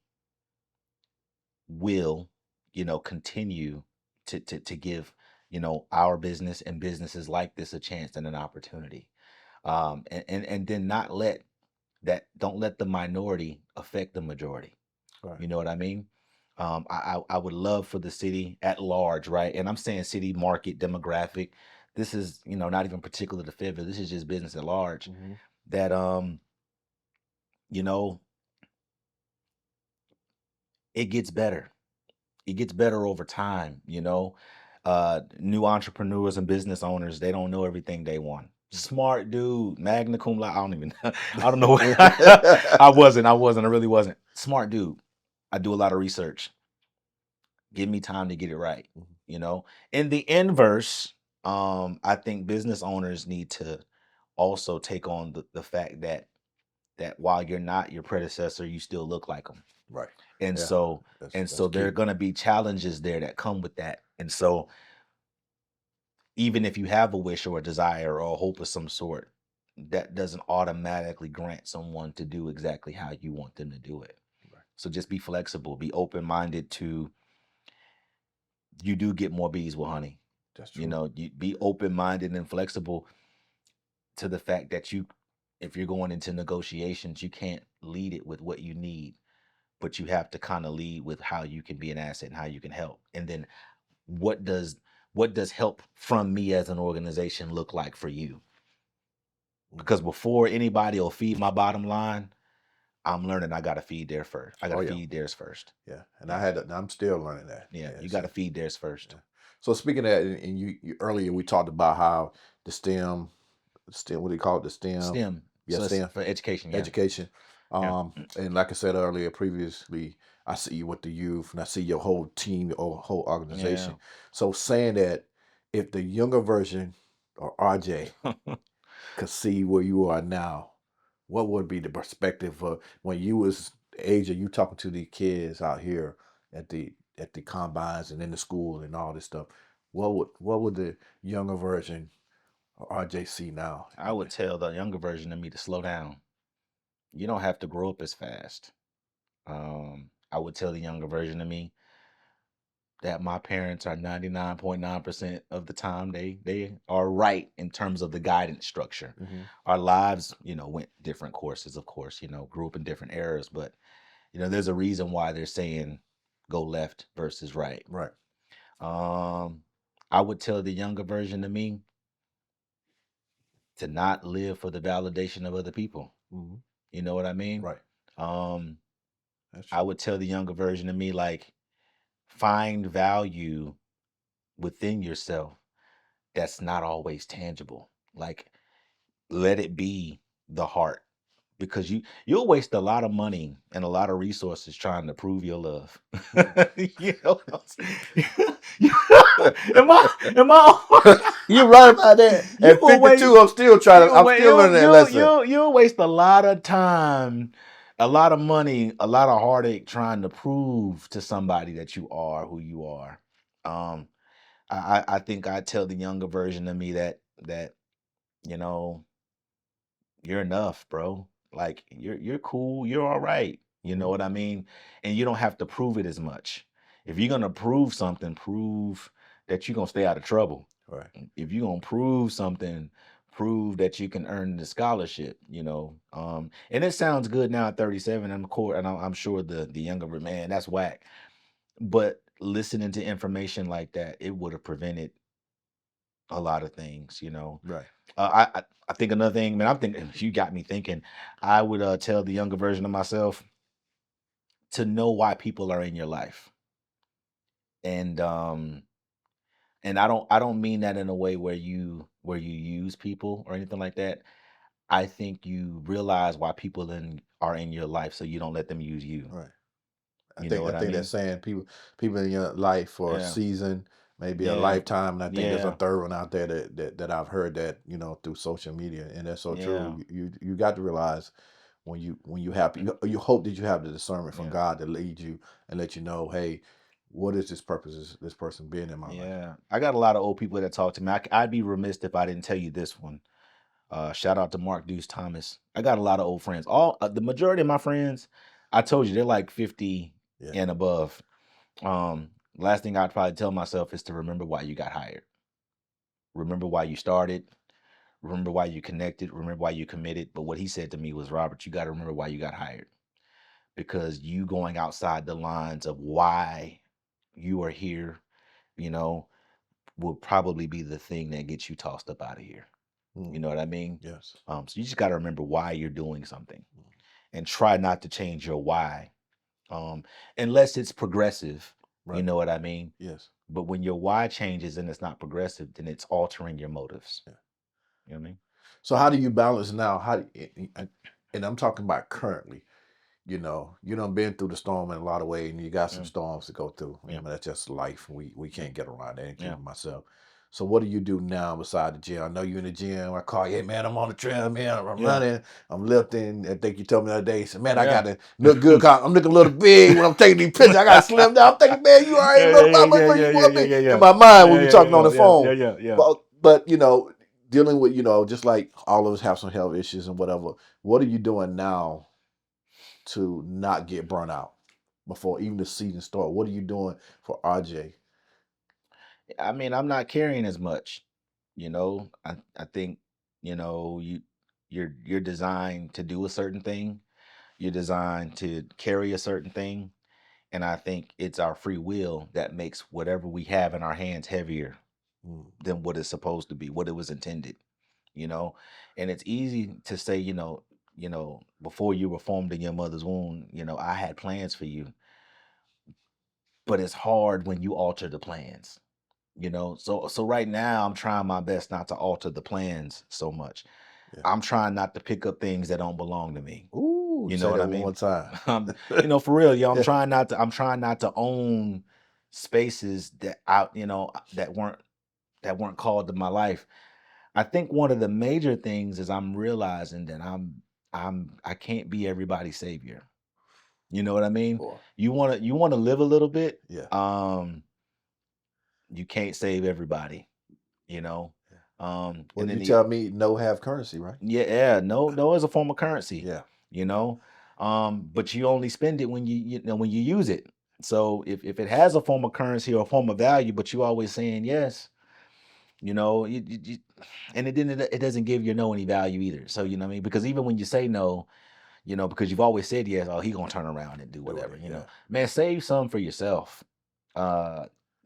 will, continue to give, our business and businesses like this a chance and an opportunity, and then not let that don't let the minority affect the majority. Right. You know what I mean? I would love for the city at large, right? And I'm saying city, market, demographic. This is, not even particular to Fayetteville. This is just business at large. Mm-hmm. That you know, it gets better. It gets better over time. New entrepreneurs and business owners, they don't know everything they want. Smart dude, magna cum laude. I don't even. I don't know. I wasn't. I really wasn't. Smart dude. I do a lot of research. Give me time to get it right. In the inverse, I think business owners need to also take on the fact that while you're not your predecessor, you still look like them. Right. And Yeah. so That's there are key. going to be challenges there that come with that. And so even if you have a wish or a desire or a hope of some sort, that doesn't automatically grant someone to do exactly how you want them to do it. Right. So just be flexible, be open-minded to, you do get more bees with honey. That's true. You be open-minded and flexible to the fact that if you're going into negotiations, you can't lead it with what you need, but you have to kind of lead with how you can be an asset and how you can help. And then what does help from me as an organization look like for you? Because before anybody will feed my bottom line, I'm learning I got to feed theirs first. I got to feed theirs first. Yeah. And I'm still learning that. Yeah. You got to feed theirs first. Yeah. So speaking of that, and you earlier we talked about how the STEM, what do you call it? The STEM. STEM. Yeah, So it's STEM. for education. Yeah. Education. Yeah. And like I said earlier, previously, I see you with the youth, and I see your whole team, your whole organization. Yeah. So saying that, if the younger version or RJ could see where you are now, what would be the perspective of when you was the age of you talking to the kids out here at the combines and in the school and all this stuff? What would the younger version or RJ see now? I would tell the younger version of me to slow down. You don't have to grow up as fast. I would tell the younger version of me that my parents are 99.9% of the time they are right in terms of the guidance structure. Mm-hmm. Our lives, went different courses, of course, grew up in different eras, but there's a reason why they're saying go left versus right. Right. I would tell the younger version of me to not live for the validation of other people. Mm-hmm. You know what I mean? Right. I would tell the younger version of me, like, find value within yourself that's not always tangible. Like, let it be the heart, because you'll waste a lot of money and a lot of resources trying to prove your love. You know what I'm saying? Am I You're right about that. You At will 52, I'm still trying to. I'm still learning that lesson. You'll waste a lot of time, a lot of money, a lot of heartache trying to prove to somebody that you are who you are. I think I tell the younger version of me that you're enough, bro. Like, you're cool, you're all right. You know what I mean? And you don't have to prove it as much. If you're gonna prove something, prove that you're gonna stay out of trouble. Right. If you're gonna prove something, prove that you can earn the scholarship. And it sounds good now at 37. I'm sure the younger man, that's whack. But listening to information like that, it would have prevented a lot of things. Right. I think another thing, man, I'm thinking, you got me thinking, I would tell the younger version of myself to know why people are in your life. And I don't mean that in a way where you use people or anything like that. I think you realize why people are in your life, so you don't let them use you. Right. You know what I think mean? that's saying people in your life for a Yeah. season, maybe a Yeah. lifetime. And I think there's a Yeah. third one out there that I've heard that, through social media, and that's so Yeah. true. You got to realize when you have you hope that you have the discernment from Yeah. God to lead you and let you know, hey, what is this purpose this person being in my life? Yeah. I got a lot of old people that talk to me. I'd be remiss if I didn't tell you this one. Shout out to Mark Deuce Thomas. I got a lot of old friends. The majority of my friends, I told you, they're like 50 and above. Last thing I'd probably tell myself is to remember why you got hired. Remember why you started. remember why you connected, remember why you committed. But what he said to me was, Robert, you got to remember why you got hired, because you going outside the lines of why you are here, you know, will probably be the thing that gets you tossed up out of here. You know what I mean? Yes. So you just got to remember why you're doing something, and try not to change your why, unless it's progressive. You Right. know what I mean? Yes. But when your why changes and it's not progressive, then it's altering your motives. Yeah. You know what I mean? So how do you balance now? And I'm talking about currently. You done been through the storm in a lot of ways, and you got some Yeah. storms to go through. I Yeah. mean, that's just life. We can't get around that, Yeah. including myself. So what do you do now beside the gym? I know you in the gym. I call you, hey, man, I'm on the trail, man. I'm Yeah. running, I'm lifting. I think you told me the other day, you said, man, I Yeah. got to look good. I'm looking a little big when I'm taking these pictures. I got to slim down. I'm thinking, man, you already look about where you want to be. In my mind, we be talking on the phone. Yeah. But dealing with, just like all of us have some health issues and whatever, what are you doing now to not get burnt out before even the season start? What are you doing for RJ? I mean, I'm not carrying as much. I think, you're designed to do a certain thing. You're designed to carry a certain thing. And I think it's our free will that makes whatever we have in our hands heavier than what it's supposed to be, what it was intended. And it's easy to say, before you were formed in your mother's womb, I had plans for you. But it's hard when you alter the plans. So right now I'm trying my best not to alter the plans so much. Yeah. I'm trying not to pick up things that don't belong to me. Ooh, You say know what that I one mean? more time. For real, yo, Yeah. I'm trying not to own spaces that weren't called to my life. I think one of the major things is I'm realizing that I can't be everybody's savior. You know what I mean? Boy. You wanna live a little bit. Yeah. You can't save everybody, you know. Well, And then you tell me no have currency, right? no is a form of currency, Yeah. you know. But you only spend it when when you use it. So if it has a form of currency or a form of value, but you always saying yes, and it doesn't give your no any value either. So you know what I mean? Because even when you say no, because you've always said yes, oh, he gonna turn around and do whatever, Yeah. Man, save some for yourself.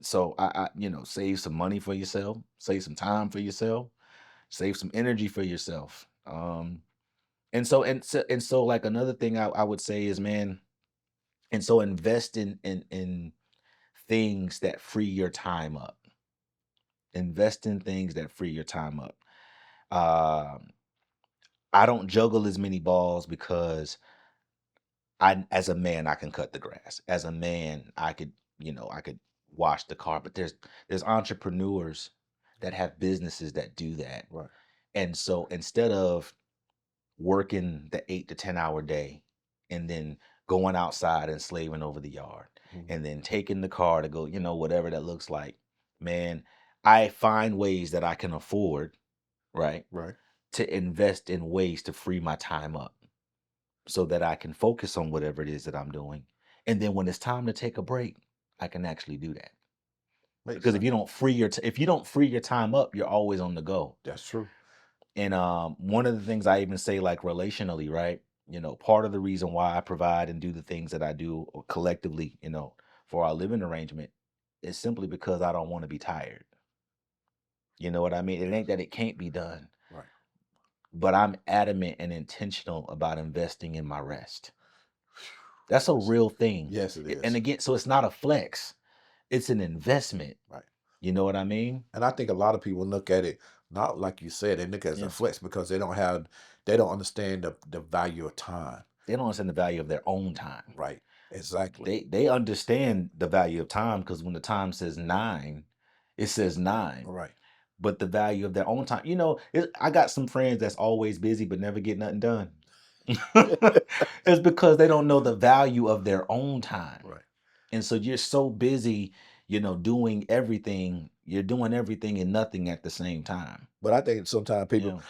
So I save some money for yourself, save some time for yourself, save some energy for yourself. And so like another thing I would say is, man, and so invest in things that free your time up. Invest in things that free your time up. I don't juggle as many balls because as a man, I can cut the grass. As a man, I could wash the car. But there's entrepreneurs that have businesses that do that. Right. And so instead of working the 8 to 10 hour day and then going outside and slaving over the yard and then taking the car to go, whatever that looks like, man, I find ways that I can afford, right, Right. to invest in ways to free my time up, so that I can focus on whatever it is that I'm doing. And then when it's time to take a break, I can actually do that. Makes Because sense. if you don't free your time up, you're always on the go. That's true. And one of the things I even say, like relationally, right? Part of the reason why I provide and do the things that I do collectively, for our living arrangement, is simply because I don't want to be tired. You know what I mean? It ain't that it can't be done. Right. But I'm adamant and intentional about investing in my rest. That's a real thing. Yes, it is. And again, so it's not a flex. It's an investment. Right. You know what I mean? And I think a lot of people look at it not like you said, they look at it as a flex because they don't understand the value of time. They don't understand the value of their own time. Right. Exactly. They understand the value of time because when the time says 9, it says 9. Right. But the value of their own time, I got some friends that's always busy but never get nothing done. It's because they don't know the value of their own time. Right. And so you're so busy, doing everything. You're doing everything and nothing at the same time. But I think sometimes people,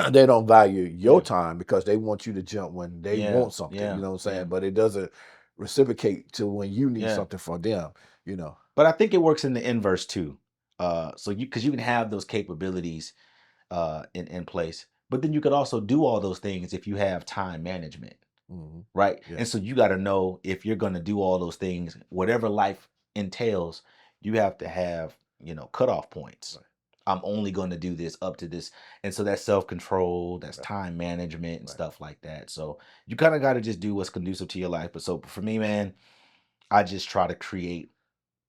they don't value your time because they want you to jump when they want something. You know what I'm saying? But it doesn't reciprocate to when you need something from them, But I think it works in the inverse too. Because you can have those capabilities in place. But then you could also do all those things if you have time management, right? Yeah. And so you got to know if you're going to do all those things, whatever life entails, you have to have, cutoff points. Right. I'm only going to do this up to this. And so that's self-control, that's Right. time management and Right. stuff like that. So you kind of got to just do what's conducive to your life. But so for me, man, I just try to create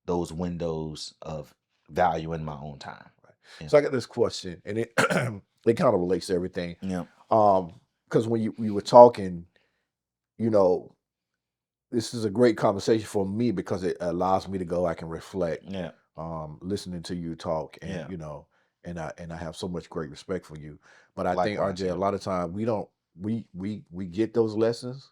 those windows of value in my own time. Right. Yeah. So I got this question, and it it kind of relates to everything. Yeah. Because when we were talking, this is a great conversation for me because it allows me to go. I can reflect. Yeah. Listening to you talk, and Yeah. and I have so much great respect for you. But I think, Likewise, RJ, yeah. a lot of time we get those lessons,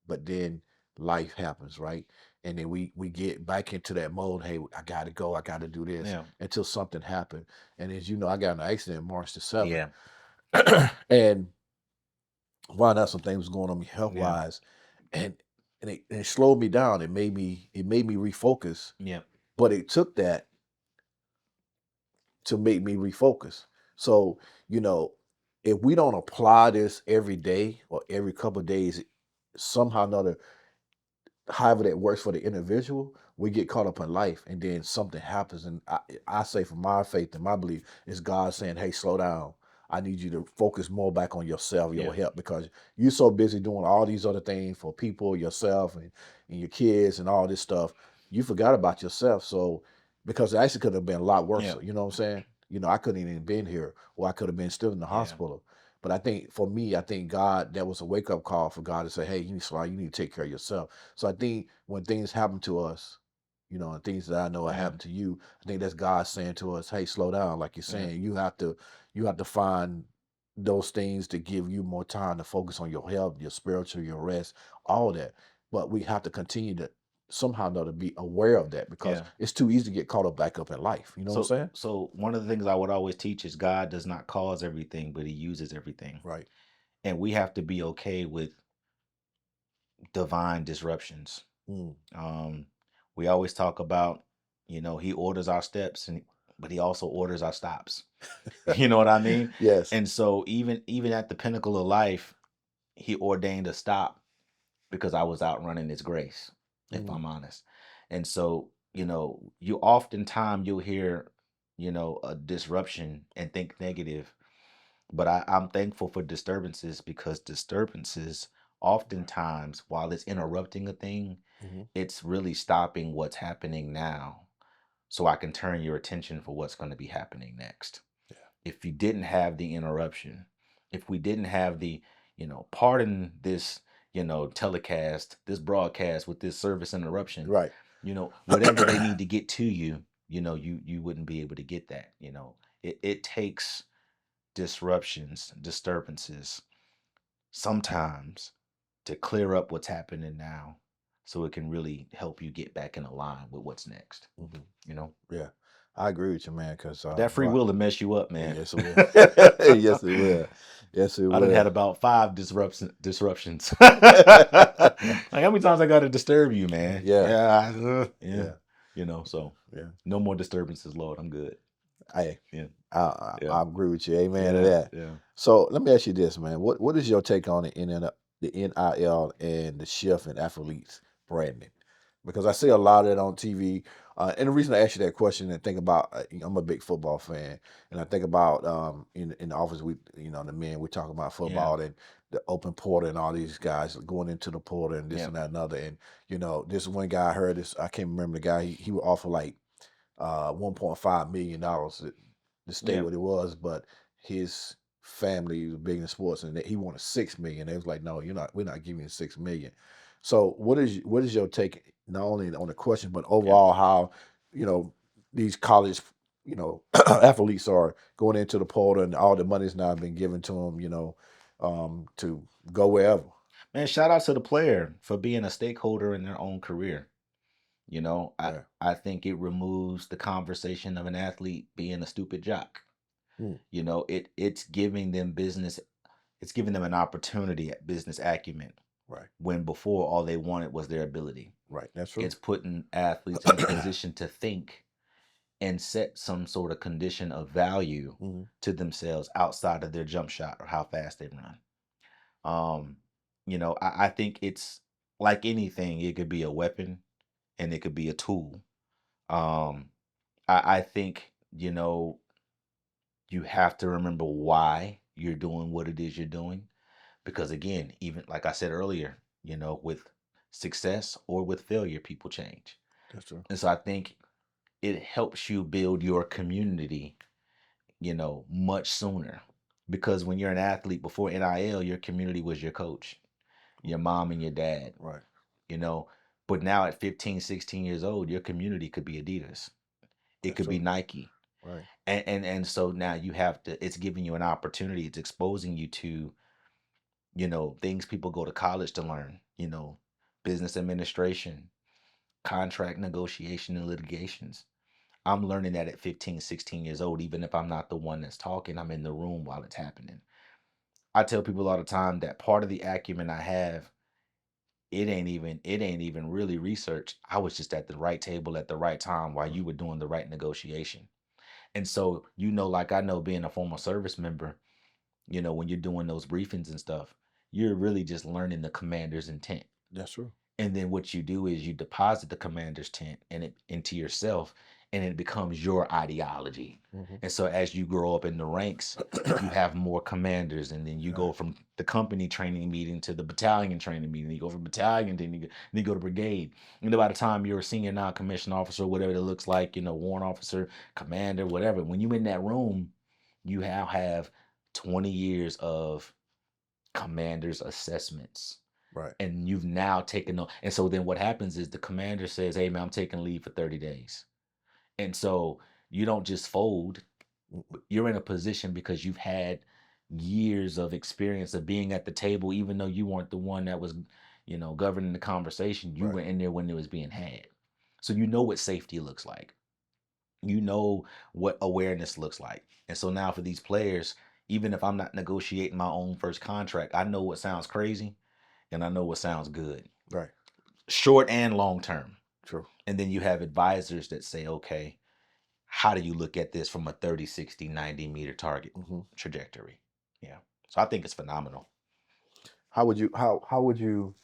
but then life happens, right? And then we get back into that mode. Hey, I gotta go. I gotta do this Yeah. until something happened. And as you know, I got in an accident March the 7th. Yeah. And wound out some things going on me health wise, and it slowed me down. It made me refocus. Yeah. But it took that to make me refocus. So, if we don't apply this every day or every couple of days, somehow or another, however that works for the individual, we get caught up in life, and then something happens. And I say, from my faith and my belief, is God saying, hey, slow down. I need you to focus more back on yourself, your Yeah. health, because you're so busy doing all these other things for people, yourself, and your kids, and all this stuff. You forgot about yourself. So, because it actually could have been a lot worse. Yeah. You know what I'm saying? I couldn't even been here, or I could have been still in the hospital. But I think for me, God, that was a wake up call for God to say, hey, you need to slow down. You need to take care of yourself. So I think when things happen to us, and things that I know have happened to you, I think that's God saying to us, hey, slow down. Like you're saying, you have to find those things to give you more time to focus on your health, your spiritual, your rest, all that. But we have to continue to somehow or another be aware of that, because it's too easy to get caught up back up in life. You know what I'm saying? So one of the things I would always teach is God does not cause everything, but he uses everything. Right. And we have to be okay with divine disruptions. We always talk about, he orders our steps, but he also orders our stops. You know what I mean? Yes. And so even at the pinnacle of life, he ordained a stop because I was outrunning his grace, if I'm honest. And so, you oftentimes you'll hear, a disruption and think negative, but I'm thankful for disturbances, because disturbances oftentimes, while it's interrupting a thing, it's really stopping what's happening now, so I can turn your attention for what's going to be happening next. If you didn't have the interruption, if we didn't have the, pardon this, telecast, this broadcast with this service interruption, Right. Whatever they need to get to you, you wouldn't be able to get that. It takes disturbances sometimes to clear up what's happening now, so it can really help you get back in line with what's next. Yeah. I agree with you, man, because That free will to mess you up, man. yes, it will. Yes, it will. Yes, it will. I done had about 5 disruptions. Like, how many times I got to disturb you, man? Yeah. So Yeah. no more disturbances, Lord. I'm good. I Yeah. I agree with you. Amen to that. Yeah. So let me ask you this, man. What is your take on the NIL and the shift in athletes branding? Because I see a lot of it on TV. And the reason I ask you that question, and think about, I'm a big football fan, and I think about in the office, the men, we talk about football and the open portal and all these guys going into the portal and this and that and another. And this one guy, I heard this, I can't remember the guy. He would offer like $1.5 million to stay what it was, but his family was big in sports, and he wanted 6 million. They was like, no, we're not giving you 6 million. So what is your take, not only on the question, but overall how these college athletes are going into the portal, and all the money's now been given to them, to go wherever. Man, shout out to the player for being a stakeholder in their own career. I think it removes the conversation of an athlete being a stupid jock. It's giving them it's giving them an opportunity at business acumen. Right. When before all they wanted was their ability. Right. That's true. It's putting athletes in a position to think and set some sort of condition of value Hmm. to themselves outside of their jump shot or how fast they run. Um, I think it's like anything, it could be a weapon and it could be a tool. Um, I think, you have to remember why you're doing what it is you're doing. Because again, even like I said earlier, with success or with failure, people change. That's true. And so I think it helps you build your community, much sooner. Because when you're an athlete before NIL, your community was your coach, your mom and your dad, Right. you know. But now at 15, 16 years old, your community could be Adidas. It That's could be true. Nike. Right. And so now you have to, it's giving you an opportunity. It's exposing you to, things people go to college to learn, business administration, contract negotiation and litigations. I'm learning that at 15, 16 years old, even if I'm not the one that's talking, I'm in the room while it's happening. I tell people all the time that part of the acumen I have, it ain't even really research. I was just at the right table at the right time while Right. you were doing the right negotiation. And so, like I know being a former service member, when you're doing those briefings and stuff, you're really just learning the commander's intent. That's true. And then what you do is you deposit the commander's intent and it into yourself, and it becomes your ideology. Hmm. And so as you grow up in the ranks, you have more commanders, and then you Right. go from the company training meeting to the battalion training meeting. You go from battalion, then you go to brigade. And by the time you're a senior non-commissioned officer, whatever it looks like, warrant officer, commander, whatever, when you're in that room, you now have 20 years of commander's assessments, Right. and you've now taken on. And so then what happens is the commander says, hey man, I'm taking leave for 30 days. And so you don't just fold. Mm-mm. You're in a position because you've had years of experience of being at the table, even though you weren't the one that was, governing the conversation. You Right. were in there when it was being had. So you know what safety looks like. You know what awareness looks like. And so now for these players, even if I'm not negotiating my own first contract, I know what sounds crazy and I know what sounds good, Right. short and long term. True. And then you have advisors that say, okay, how do you look at this from a 30, 60, 90-meter target Hmm. trajectory? Yeah. So I think it's phenomenal. How would you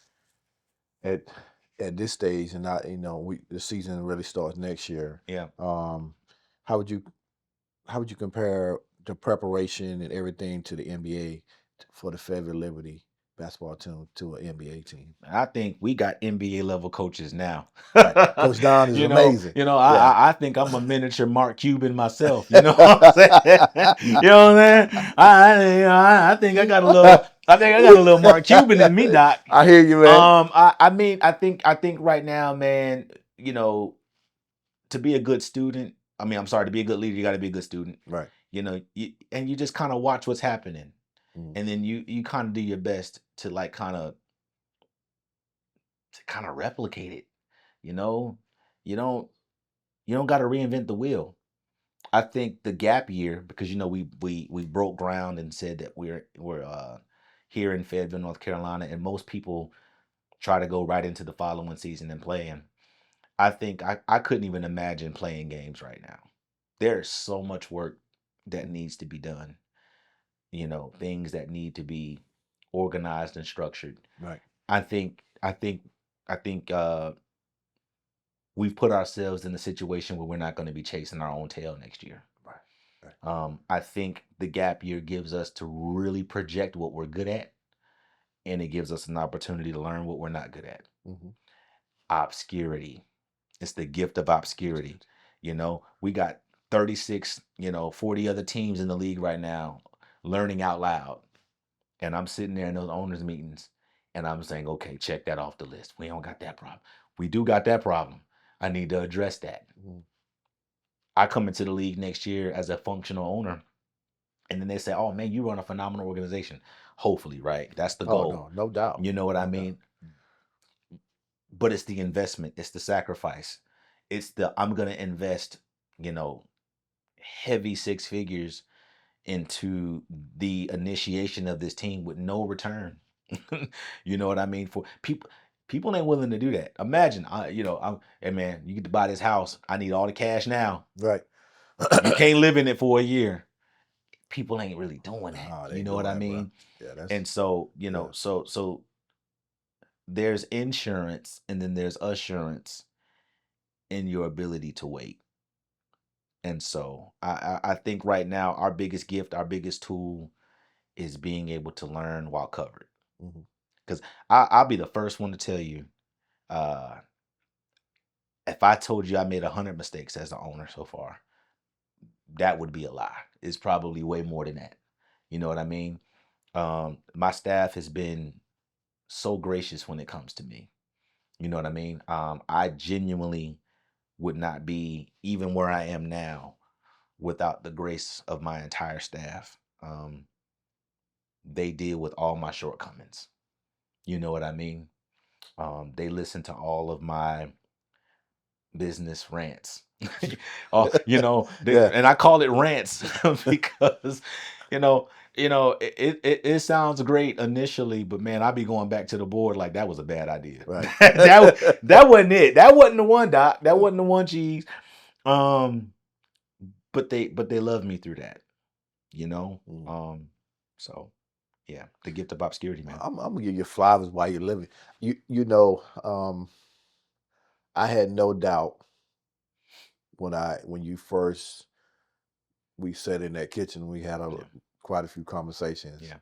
at this stage, and not, the season really starts next year. Yeah. How would you compare the preparation and everything to the NBA for the Fayetteville Liberty basketball team to an NBA team? I think we got NBA level coaches now. Right. Coach Don is amazing. Yeah. I think I'm a miniature Mark Cuban myself. You know what I'm saying? You know what I'm saying? I think I got a little. I think I got a little Mark Cuban in me, Doc. I hear you, man. I think right now, man, to be a good student. I mean, I'm sorry, to be a good leader, you got to be a good student. Right. And you just kind of watch what's happening, Mm. and then you kind of do your best to like kind of replicate it. You know, you don't you don't got to reinvent the wheel. I think the gap year, because we broke ground and said that we're here in Fayetteville, North Carolina, and most people try to go right into the following season and play. And I think I couldn't even imagine playing games right now. There's so much work that needs to be done. Things that need to be organized and structured. Right. I think we've put ourselves in a situation where we're not going to be chasing our own tail next year. Right. Right. I think the gap year gives us to really project what we're good at, and it gives us an opportunity to learn what we're not good at. Mm-hmm. Obscurity. It's the gift of obscurity. We got 36, 40 other teams in the league right now learning out loud. And I'm sitting there in those owners' meetings and I'm saying, okay, check that off the list. We don't got that problem. We do got that problem. I need to address that. Mm-hmm. I come into the league next year as a functional owner, and then they say, oh man, you run a phenomenal organization. Hopefully, right? That's the Oh, goal. no doubt. You know what I No doubt. mean? But it's the investment, it's the sacrifice. I'm gonna invest, heavy six figures into the initiation of this team with no return. You know what I mean? For people, People ain't willing to do that. Imagine, hey man, you get to buy this house. I need all the cash now. Right. You can't live in it for a year. People ain't really doing that. Nah, they You know doing what I that, bro. mean? Yeah, that's And so, yeah. so there's insurance and then there's assurance in your ability to wait. And so I think right now our biggest gift, our biggest tool is being able to learn while covered. Mhm. Because I'll be the first one to tell you, uh, if I told you I made 100 mistakes as an owner so far, that would be a lie. It's probably way more than that. You know what I mean? My staff has been so gracious when it comes to me. You know what I mean? I genuinely would not be even where I am now without the grace of my entire staff. They deal with all my shortcomings. You know what I mean? They listen to all of my business rants. Yeah. And I call it rants because it sounds great initially, but man, I be going back to the board like that was a bad idea. Right. that wasn't it. That wasn't the one, Doc. That wasn't the one, cheese. But they love me through that, you know. Mm. So yeah, the gift of obscurity, man. I'm gonna give you flowers while you're living. You know, I had no doubt when you first we sat in that kitchen, we had Yeah. quite a few conversations. Yeah.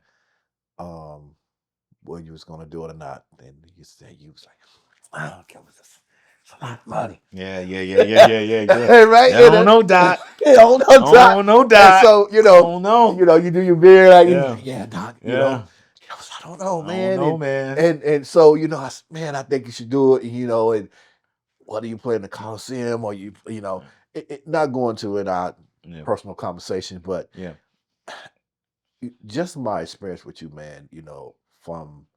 Whether you was gonna do it or not. Then you said you was like, "Wow, that was it's a lot of money." Yeah. Right? I don't know, Doc. You don't know, Doc. I don't know, And Doc. so I don't know. you do your beer like, Yeah. yeah, Doc. Yeah. I don't know, I man. don't know, man. And so I think you should do it. And whether you play in the Coliseum or not going to in our Yeah. personal conversation, but Yeah. just my experience with you, man. From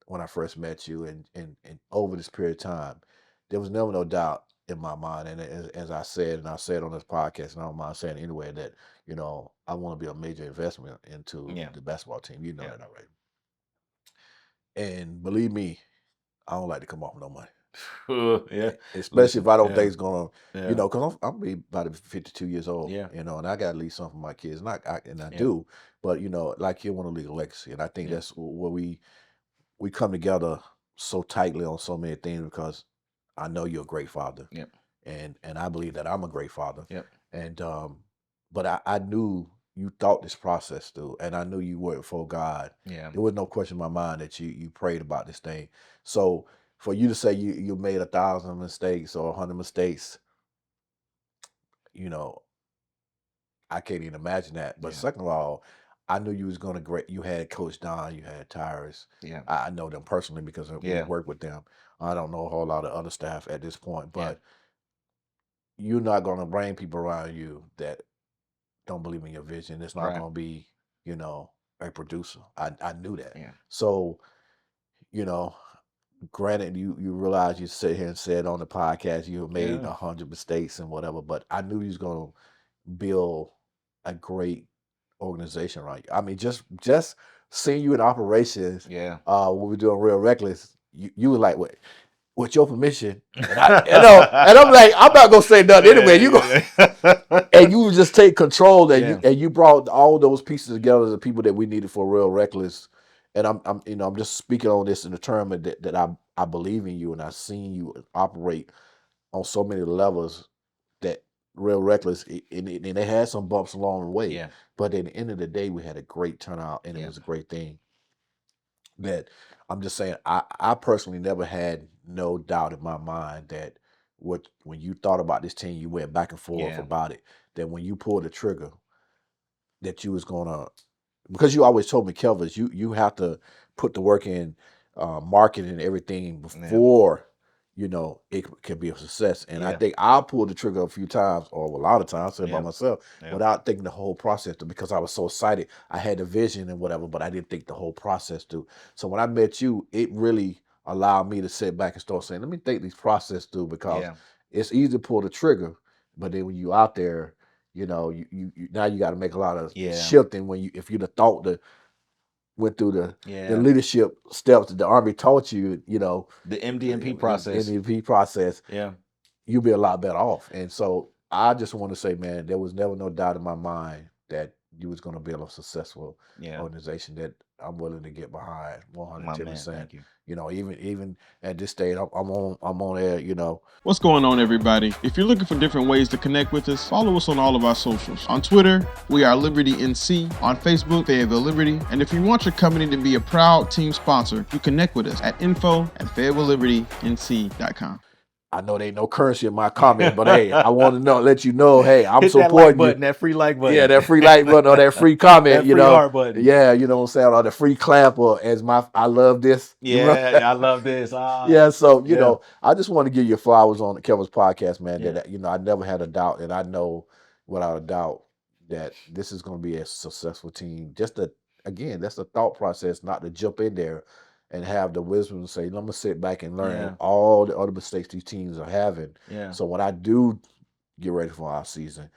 when I first met you and over this period of time, there was never no doubt in my mind. And as I said, and I said on this podcast, and I don't mind saying it anyway, that, I want to be a major investment into Yeah. the basketball team. You know Yeah. that already. And believe me, I don't like to come off no money. Yeah. Especially if I don't yeah. think it's going to, Yeah. because I'm be about 52 years old, Yeah. and I got to leave something for my kids. And I Yeah. do, but, like you want to leave a legacy. And I think Yeah. that's where we come together so tightly on so many things because I know you're a great father. Yep. And I believe that I'm a great father. Yep. And but I knew you thought this process through, and I knew you were before God. Yeah. There was no question in my mind that you prayed about this thing. So for you to say you made 1,000 mistakes or 100 mistakes, you know, I can't even imagine that. But Yeah. second of all, I knew you was gonna great. You had Coach Don, you had Tyrus. Yeah. I know them personally because we Yeah. work with them. I don't know a whole lot of other staff at this point, Yeah. but you're not gonna bring people around you that don't believe in your vision. It's not Right. gonna be, a producer. I knew that. Yeah. So, granted, you realize you sit here and said on the podcast you made Yeah. 100 mistakes and whatever, but I knew you was gonna build a great organization, right? I mean, just seeing you in operations, Yeah. when we were doing Real Reckless, you were like, "What? With your permission?" And and I'm like, I'm not gonna say nothing anyway. You go, and you just take control, and you brought all those pieces together as the people that we needed for Real Reckless. And I'm just speaking on this in the term of that I believe in you, and I've seen you operate on so many levels that Real Reckless, and they had some bumps along the way. Yeah. But at the end of the day, we had a great turnout, and it Yeah. was a great thing. That I'm just saying, I personally never had no doubt in my mind that when you thought about this team, you went back and forth Yeah. about it. That when you pulled the trigger, that you was gonna, because you always told me, Kelvis, you have to put the work in, marketing and everything before it can be a success. And I Yeah. think I pulled the trigger a few times, or a lot of times, I said by Yeah. myself, Yeah. without thinking the whole process through, because I was so excited. I had the vision and whatever, but I didn't think the whole process through. So when I met you, it really allowed me to sit back and start saying, let me think these process through, because Yeah. it's easy to pull the trigger, but then when you out there, you now you got to make a lot of Yeah. shifting if you'd have thought went through the Yeah. leadership steps that the Army taught you, you know, The MDMP process. MVP process, Yeah. you'll be a lot better off. And so I just want to say, man, there was never no doubt in my mind that you was going to build a successful Yeah. organization that I'm willing to get behind My man, 110%. thank you. You know, even at this stage, I'm on air, you know. What's going on, everybody? If you're looking for different ways to connect with us, follow us on all of our socials. On Twitter, we are Liberty NC. On Facebook, Fayetteville Liberty. And if you want your company to be a proud team sponsor, you connect with us at info@fayettevillelibertync.com. I know there ain't no currency in my comment, but hey, I want to let you know, hey, I'm Hit that like supporting button, you. that free like button. Yeah, that free like button or that free comment, That you free know. heart button. Yeah, you know what I'm saying, or the free clap, or I love this. You know? Yeah, I love this. Yeah, so you yeah. know, I just want to give you flowers on the Kevin's podcast, man. Yeah. That I never had a doubt, and I know without a doubt that this is going to be a successful team. Again, that's the thought process, not to jump in there and have the wisdom to say, I'm gonna sit back and learn Yeah. all the other mistakes these teams are having. Yeah. So when I do get ready for our season,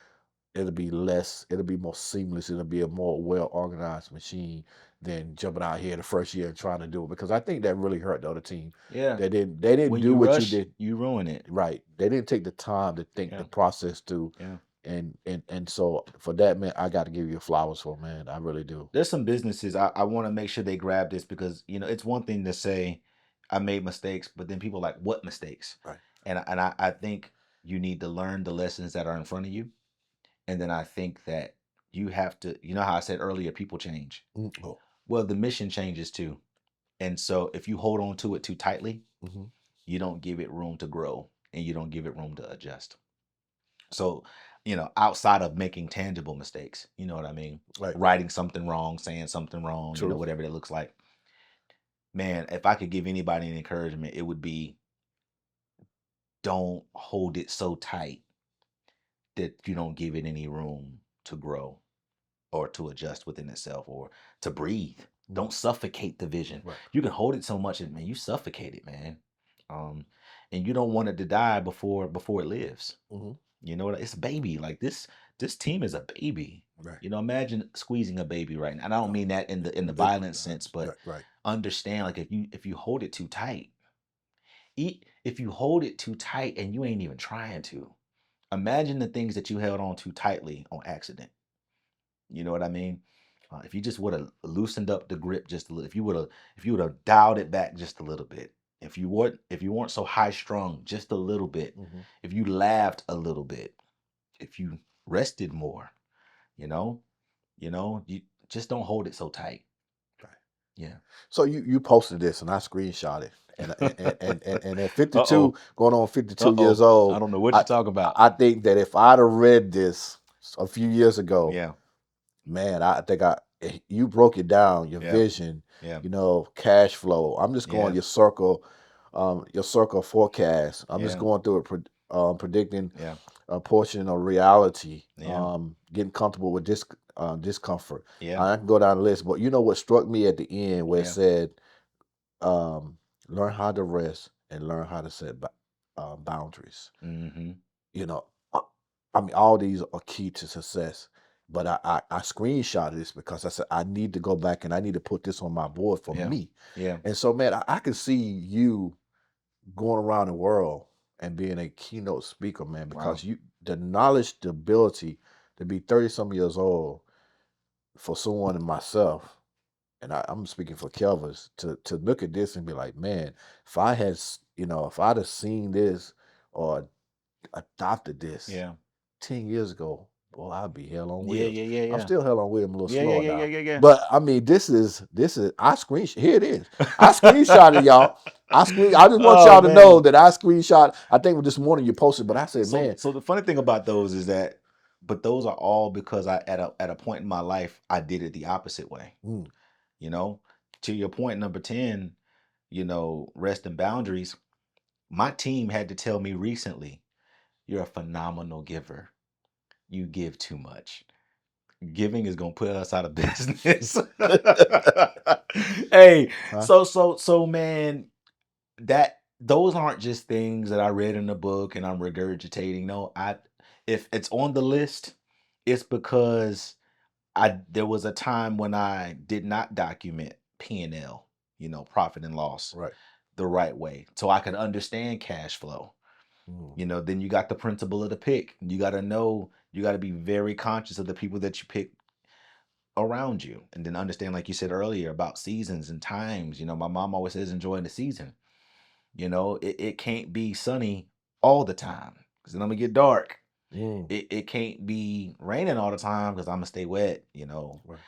it'll be more seamless, it'll be a more well organized machine than jumping out here the first year and trying to do it, because I think that really hurt the other team. Yeah. They didn't When do you what rush, you did. you ruin it. Right. They didn't take the time to think the process through. Yeah. And so for that, man, I got to give you flowers for, man. I really do. There's some businesses I want to make sure they grab this, because you know it's one thing to say I made mistakes, but then people are like, what mistakes? Right. And I think you need to learn the lessons that are in front of you, and then I think that you have to, you know how I said earlier, people change. Oh. Well, the mission changes too, and so if you hold on to it too tightly, Mm-hmm. you don't give it room to grow, and you don't give it room to adjust. So, you know, outside of making tangible mistakes, you know what I mean? Right. Writing something wrong, saying something wrong, True. you know, whatever that looks like. Man, if I could give anybody an encouragement, it would be, don't hold it so tight that you don't give it any room to grow or to adjust within itself or to breathe. Don't suffocate the vision. Right. You can hold it so much, and man, you suffocate it, man. And you don't want it to die before it lives. Mm-hmm. You know, it's a baby. Like this team is a baby. Right. You know, imagine squeezing a baby right now. And I don't mean that in the violent sense, but right. Understand, like if you hold it too tight, if you hold it too tight and you ain't even trying to, imagine the things that you held on too tightly on accident. You know what I mean? If you just would have loosened up the grip just a little, if you would have dialed it back just a little bit, if you weren't so high strung just a little bit, Mm-hmm. if you laughed a little bit, if you rested more, you just don't hold it so tight. Right. Yeah. So you posted this and I screenshot it. And at 52, going on 52 years old, I don't know what you're talking about. I think that if I'd have read this a few years ago, Yeah. Man, I think you broke it down, your vision, you know, cash flow. I'm just going your circle forecast. I'm just going through it, predicting a portion of reality, getting comfortable with discomfort. I can go down the list, but you know what struck me at the end where it said, learn how to rest and learn how to set boundaries. Mm-hmm. You know, I mean, all these are key to success. But I screenshotted this because I said I need to go back and I need to put this on my board for me. Yeah. And so, man, I can see you going around the world and being a keynote speaker, man, because the knowledge, the ability to be 30-some years old for someone and myself, and I'm speaking for Kelvers, to look at this and be like, man, if I'd have seen this or adopted this 10 years ago, boy, I'd be hell on wheels. Yeah. I'm still hell on wheels. I'm a little slower now. Yeah. But I mean, this is I screenshot. Here it is. I screenshotted y'all. I just want y'all to know that I screenshot. I think this morning you posted, but I said, man. So the funny thing about those is that, but those are all because I at a point in my life I did it the opposite way. You know, to your point number 10, you know, rest and boundaries. My team had to tell me recently, you're a phenomenal giver. You give too much. Giving is gonna put us out of business. Hey, so man, those aren't just things that I read in the book and I'm regurgitating. No, if it's on the list, it's because there was a time when I did not document P&L, profit and loss, Right. the right way, so I could understand cash flow. Mm. Then you got the principle of the pick. You got to be very conscious of the people that you pick around you, and then understand, like you said earlier, about seasons and times. My mom always says, enjoying the season. It can't be sunny all the time, because then I'm gonna get dark. Mm. It can't be raining all the time, because I'm gonna stay wet. Right.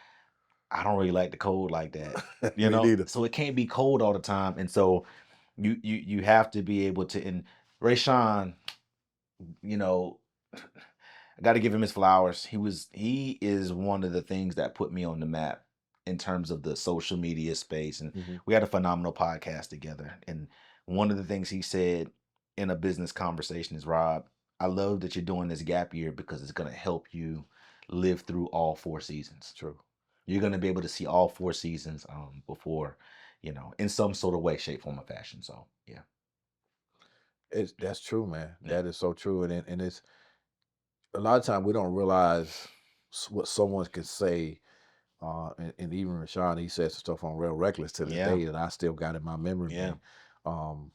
I don't really like the cold like that. Me neither. So it can't be cold all the time, and so you have to be able to. And Rayshawn, I got to give him his flowers. He is one of the things that put me on the map in terms of the social media space, and Mhm. we had a phenomenal podcast together. And one of the things he said in a business conversation is, Rob, I love that you're doing this gap year, because it's going to help you live through all 4 seasons. True. You're going to be able to see all 4 seasons before, in some sort of way, shape, form, or fashion. So yeah. That's true, man. Yeah. That is so true, and it's a lot of time we don't realize what someone can say. And even Rashawn, he said some stuff on Real Reckless to this Yeah. day that I still got in my memory. Yeah. bank,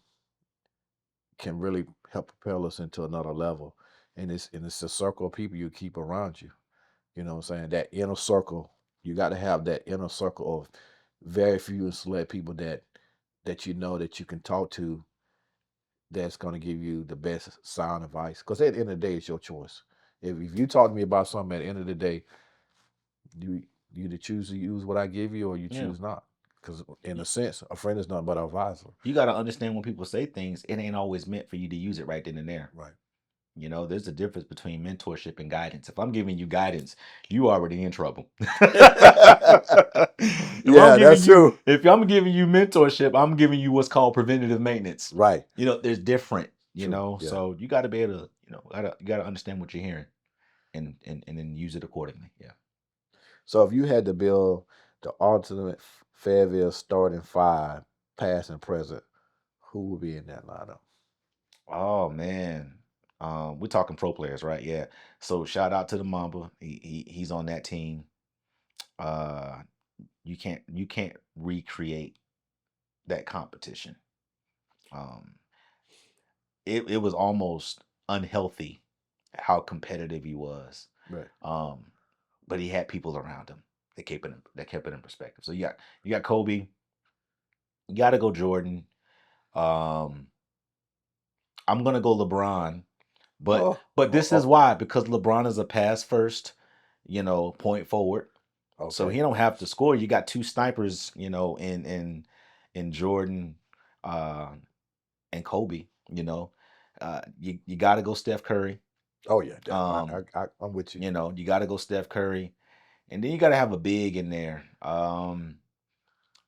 can really help propel us into another level. And it's a circle of people you keep around you. You know what I'm saying? That inner circle, you got to have that inner circle of very few and select people that that you can talk to, that's going to give you the best sound advice. Because at the end of the day, it's your choice. If you talk to me about something at the end of the day, you either choose to use what I give you or you Yeah. choose not. Because in a sense, a friend is nothing but an advisor. You got to understand, when people say things, it ain't always meant for you to use it right then and there. Right. There's a difference between mentorship and guidance. If I'm giving you guidance, you already in trouble. Yeah, that's true. If I'm giving you mentorship, I'm giving you what's called preventative maintenance. Right. There's different, True, yeah. so you got to be able to, you got to understand what you're hearing, and then use it accordingly. Yeah. So if you had to build the ultimate Fayetteville starting 5, past and present, who would be in that lineup? Oh man. We're talking pro players, right? Yeah. So shout out to the Mamba. He's on that team. You can't recreate that competition. It was almost unhealthy how competitive he was. Right. But he had people around him that kept it in perspective. So you got Kobe. You got to go Jordan. I'm gonna go LeBron. But this is why, because LeBron is a pass first, point forward. Okay. So he don't have to score. You got 2 snipers, in Jordan and Kobe. You got to go Steph Curry. Oh yeah, I'm with you. You got to go Steph Curry, and then you got to have a big in there.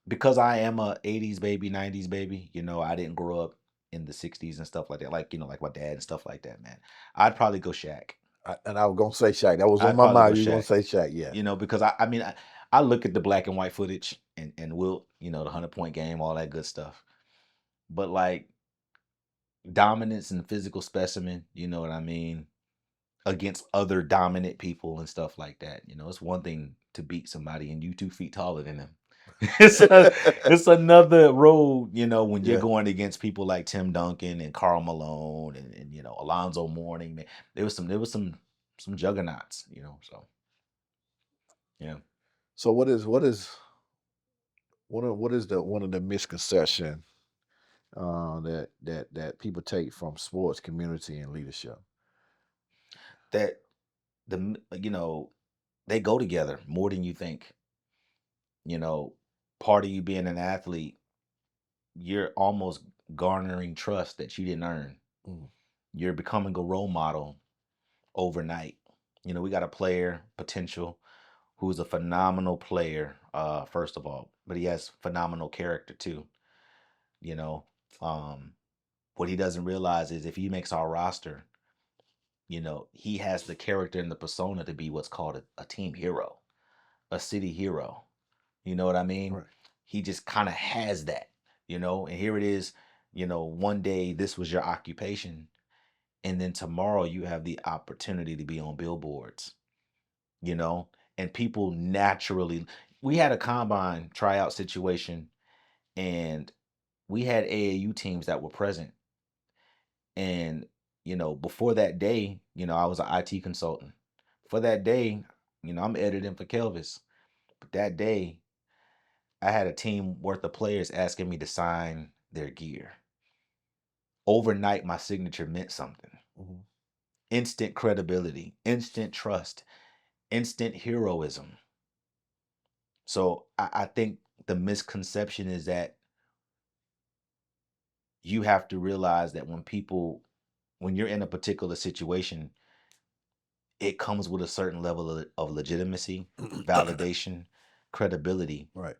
Because I am a 80s baby, 90s baby. I didn't grow up in the 60s and stuff like that. Like my dad and stuff like that, man. I'd probably go Shaq. And I was gonna say Shaq. That was I'd on my probably mind. go You were gonna Shaq. say Shaq, yeah. Because I look at the black and white footage and Wilt, the 100-point game, all that good stuff. But like dominance and physical specimen, you know what I mean, against other dominant people and stuff like that. It's one thing to beat somebody and you 2 feet taller than them. It's another road, when you're Yeah. going against people like Tim Duncan and Karl Malone and Alonzo Mourning. Man, there was some juggernauts, so yeah. So what is one of the misconceptions that people take from sports, community, and leadership? That they go together more than you think. Part of you being an athlete, you're almost garnering trust that you didn't earn. Mm. You're becoming a role model overnight. We got a player potential who's a phenomenal player, first of all, but he has phenomenal character too. What he doesn't realize is if he makes our roster, he has the character and the persona to be what's called a team hero, a city hero. You know what I mean? Right. He just kind of has that, and here it is, one day this was your occupation, and then tomorrow you have the opportunity to be on billboards, and and people naturally. We had a combine tryout situation, and we had AAU teams that were present. And before that day, I was an IT consultant. For that day, I'm editing for Kelvis. But that day, I had a team worth of players asking me to sign their gear. Overnight, my signature meant something. Mhm. Instant credibility, instant trust, instant heroism. So I think the misconception is that you have to realize that when you're in a particular situation, it comes with a certain level of legitimacy, validation, credibility. Right.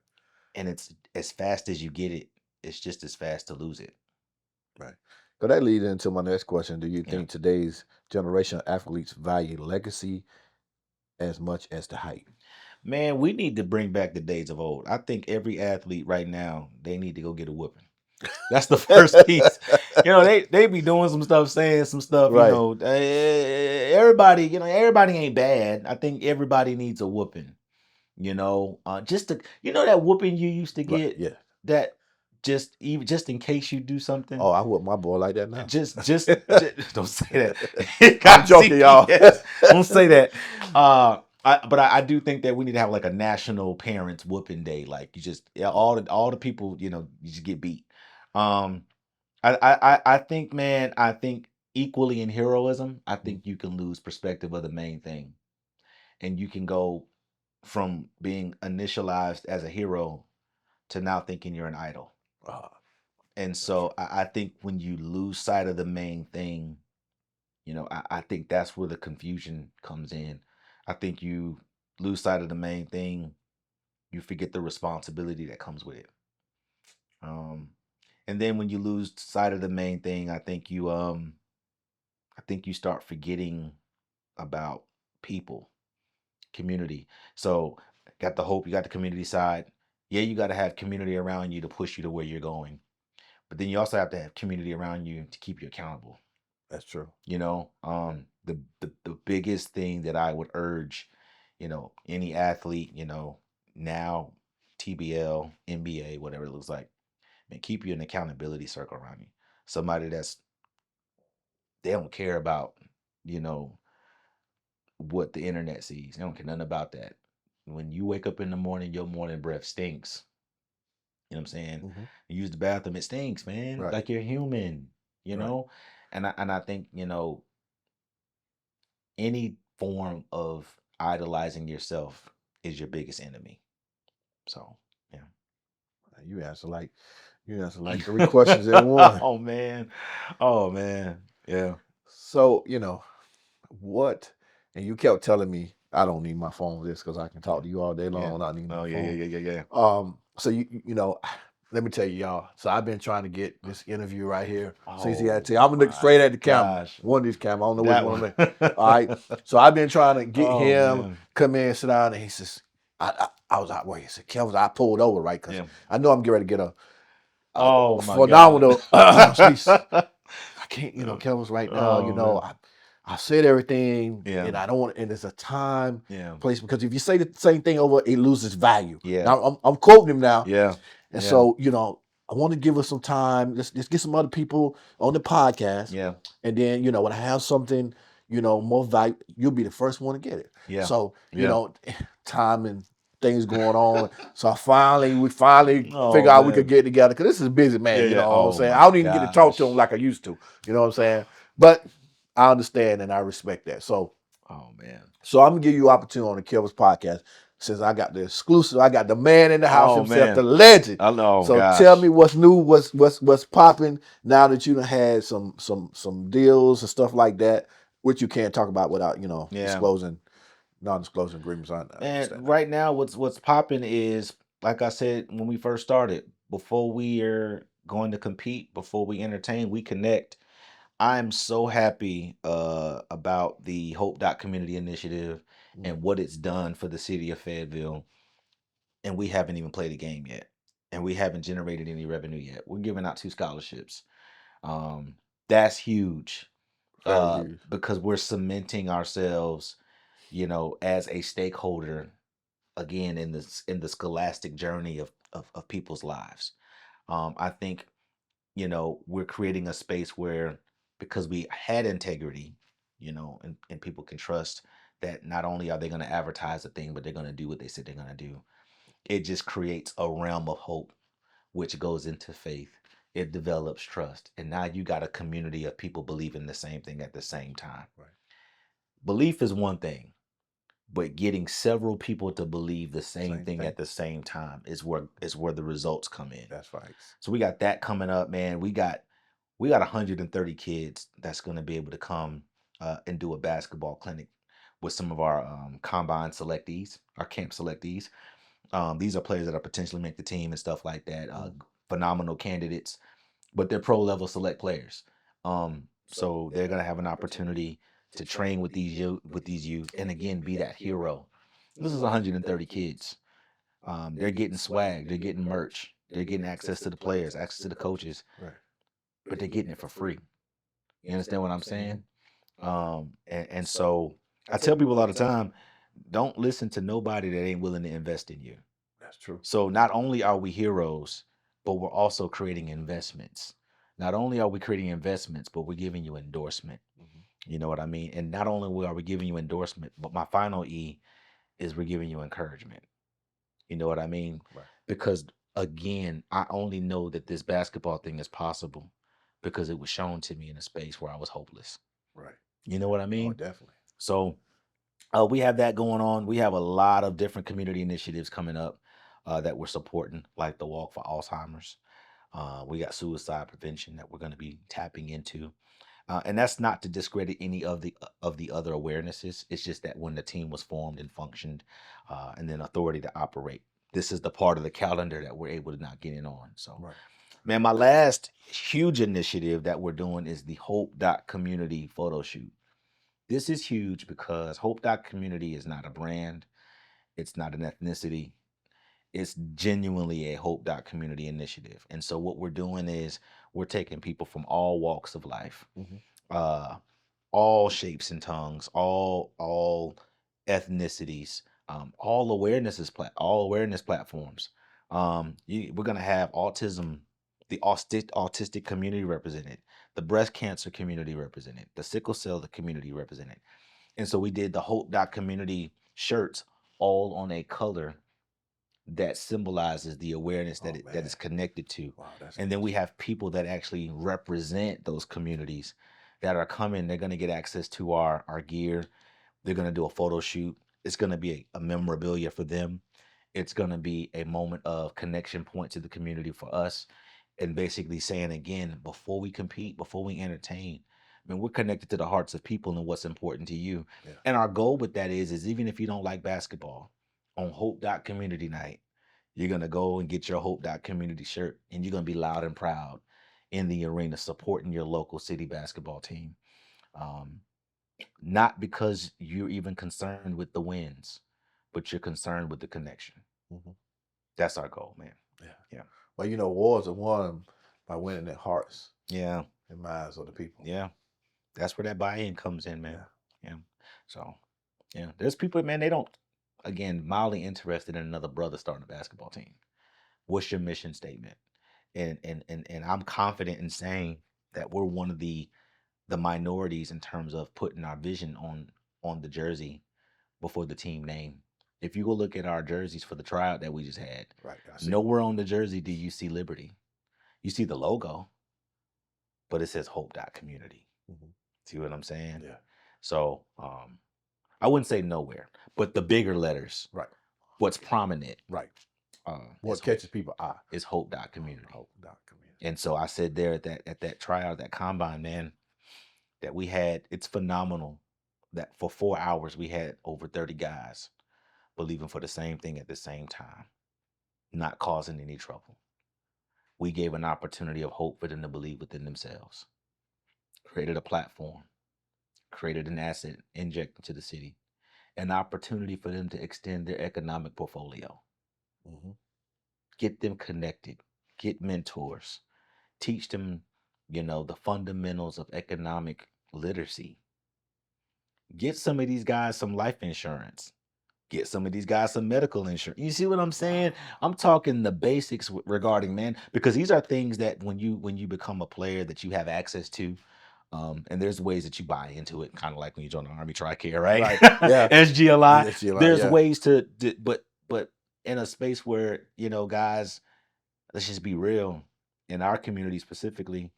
And it's as fast as you get it, it's just as fast to lose it. Right. So that leads into my next question. Do you Yeah. think today's generation of athletes value legacy as much as the hype? Man, we need to bring back the days of old. I think every athlete right now, they need to go get a whooping. That's the first piece. They be doing some stuff, saying some stuff, Right. everybody ain't bad. I think everybody needs a whooping. Just that whooping you used to Right. get, Yeah. that just in case you do something. Oh, I whoop my boy like that now. Just don't say that. I'm joking, y'all. Don't say that. But I do think that we need to have like a national parents whooping day. Like all the people, you just get beat. I think, man, equally in heroism, I think you can lose perspective of the main thing. And you can go from being initialized as a hero to now thinking you're an idol. And so I think when you lose sight of the main thing, I think that's where the confusion comes in. I think you lose sight of the main thing, you forget the responsibility that comes with it. And then when you lose sight of the main thing, I think you start forgetting about people, community. So got the hope, you got the community side. Yeah, you got to have community around you to push you to where you're going. But then you also have to have community around you to keep you accountable. That's true. The biggest thing that I would urge, any athlete, now TBL, NBA, whatever it looks like, man, keep you an accountability circle around you. Somebody they don't care about, what the internet sees. They don't care nothing about that. When you wake up in the morning, your morning breath stinks. You know what I'm saying? Mhm. You use the bathroom, it stinks, man. Right. Like you're human, Right. And I think, any form of idolizing yourself is your biggest enemy. So, yeah. You answer like 3 questions in one. Oh man. Yeah. So, what, and you kept telling me I don't need my phone for this because I can talk to you all day long. Yeah. I need my Oh, phone. yeah. So let me tell you, y'all. So I've been trying to get this interview right here. CC, I tell you, I'm gonna look straight at the camera. Gosh. One of these cameras. I don't know which That one. one. All right. So I've been trying to get Oh, him man. come in, sit down, and he says, I was out where he said, Kelvin, I pulled over, right? Because Yeah. I know I'm getting ready to get a Oh my phenomenal God. speech. I can't, Kelvin's right now, Oh, man. I said everything, Yeah. and I don't want, and it's a time, Yeah. place, because if you say the same thing over, it loses value. Yeah. Now I'm quoting him now, Yeah. and Yeah. so I want to give us some time. Let's get some other people on the podcast, Yeah. and then when I have something, more value, you'll be the first one to get it. Yeah. So Yeah. time and things going on. So we finally Oh, figure out we man. could get together because this is a busy man. Yeah, You yeah. know what Oh, I'm saying? my I don't even get to talk to him gosh. like I used to. You know what I'm saying? But I understand and I respect that. So Oh, man. I'm gonna give you an opportunity on the Kelvis podcast. Since I got the exclusive, I got the man in the house Oh, himself, man. the legend. I know. So Gosh. tell me what's new, what's popping now that you done had some deals and stuff like that, which you can't talk about without Yeah. non-disclosing agreements. I And understand. right now, what's popping is, like I said when we first started, before we are going to compete, before we entertain, we connect. I'm so happy about the Hope Community Initiative and what it's done for the city of Fayetteville. And we haven't even played a game yet. And we haven't generated any revenue yet. We're giving out 2 scholarships. That's huge. Very huge. Because we're cementing ourselves as a stakeholder, again, in the scholastic journey of people's lives. I think, we're creating a space where, because we had integrity, and people can trust that not only are they going to advertise the thing, but they're going to do what they said they're going to do. It just creates a realm of hope, which goes into faith. It develops trust. And now you got a community of people believing the same thing at the same time. Right. Belief is one thing, but getting several people to believe the same Same thing thing. at the same time is where the results come in. That's right. So we got that coming up, man. We got 130 kids that's going to be able to come and do a basketball clinic with some of our combine selectees, our camp selectees. These are players that are potentially make the team and stuff like that. Phenomenal candidates, but they're pro level select players. So they're gonna have an opportunity to train with these youth, and again be that hero. This is 130 kids. They're getting swag, they're getting merch, they're getting access to the players, access to the coaches, Right. but they're getting it for free. You understand what I'm saying? And so I tell people all the time, don't listen to nobody that ain't willing to invest in you. That's true. So not only are we heroes, but we're also creating investments. Not only are we creating investments, but we're giving you endorsement. You know what I mean? And not only are we giving you endorsement, but my final E is we're giving you encouragement. You know what I mean? Right. Because again, I only know that this basketball thing is possible because it was shown to me in a space where I was hopeless. Right. You know what I mean? Oh, definitely. So we have that going on. We have a lot of different community initiatives coming up that we're supporting, like the Walk for Alzheimer's. We got suicide prevention that we're going to be tapping into. And that's not to discredit any of the other awarenesses. It's just that when the team was formed and functioned, and then authority to operate, this is the part of the calendar that we're able to not get in on. So, Right. man, my last huge initiative that we're doing is the Hope Community photo shoot. This is huge because Hope Community is not a brand. It's not an ethnicity. It's genuinely a Hope Community initiative. And so what we're doing is we're taking people from all walks of life, uh, all shapes and tongues, all ethnicities, all awareness platforms. We're gonna have the autistic community represented, the breast cancer community represented, the sickle cell community represented, and so we did the Hope Community shirts all on a color that symbolizes the awareness that that is connected to. Wow, that's And then we have people that actually represent those communities that are coming. They're going to get access to our gear. They're going to do a photo shoot. It's going to be a memorabilia for them. It's going to be a moment of connection point to the community for us. And basically saying again, before we compete, before we entertain, I mean, we're connected to the hearts of people and what's important to you. Yeah. And our goal with that is even if you don't like basketball, on Hope Community Night, you're going to go and get your Hope Community shirt, and you're going to be loud and proud in the arena supporting your local city basketball team. Not because you're even concerned with the wins, but you're concerned with the connection. That's our goal, man. Yeah. Well, wars are won by winning their hearts Yeah. and minds of the people. Yeah. That's where that buy-in comes in, man. Yeah. So, yeah, there's people, man, they don't, again, mildly interested in another brother starting a basketball team. What's your mission statement? And I'm confident in saying that we're one of the minorities in terms of putting our vision on the jersey before the team name. If you go look at our jerseys for the tryout that we just had, Right. nowhere on the jersey do you see Liberty. You see the logo, but it says Hope Community. See what I'm saying? Yeah. So I wouldn't say nowhere, but the bigger letters. Right. What's prominent. Right. What catches people's eye is Hope Community. Hope Community. And so I said there at that tryout, that combine, man, that we had, it's phenomenal that for 4 hours we had over 30 guys believing for the same thing at the same time, not causing any trouble. We gave an opportunity of hope for them to believe within themselves, created a platform, created an asset inject into the city, an opportunity for them to extend their economic portfolio, get them connected, get mentors, teach them, the fundamentals of economic literacy. Get some of these guys some life insurance. Get some of these guys some medical insurance. You see what I'm saying? I'm talking the basics regarding, man, because these are things that when you become a player that you have access to, and there's ways that you buy into it, kind of like when you join the Army TRICARE, right? Right. Yeah. SGLI. Yes, you're right, There's yeah. ways but in a space where, you know, guys, let's just be real. In our community specifically,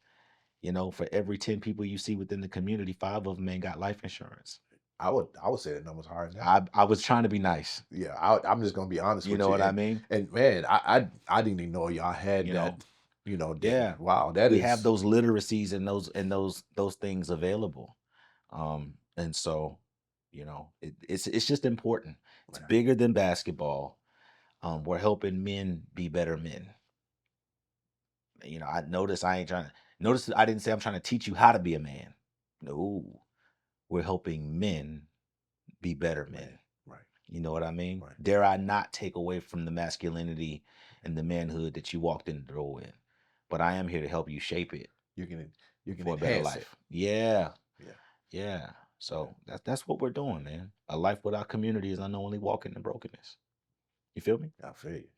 you know, for every 10 people you see within the community, 5 of them ain't got life insurance. I would say the number's higher than that. I was trying to be nice. Yeah, I'm just gonna be honest You with know you. what I mean? And man, I didn't even know y'all had You that. know, You know, that, yeah. wow, that We is have those literacies and those things available. And so, you know, it's just important. It's Man. bigger than basketball. We're helping men be better men. You know, I didn't say I'm trying to teach you how to be a man. No, we're helping men be better men. Right. You know what I mean? Right. Dare I not take away from the masculinity and the manhood that you walked in the door with, but I am here to help you shape it. You can for a better enhance life. Yeah. Yeah. Yeah. So that's what we're doing, man. A life without community is unknowingly walking in brokenness. You feel me? I feel you.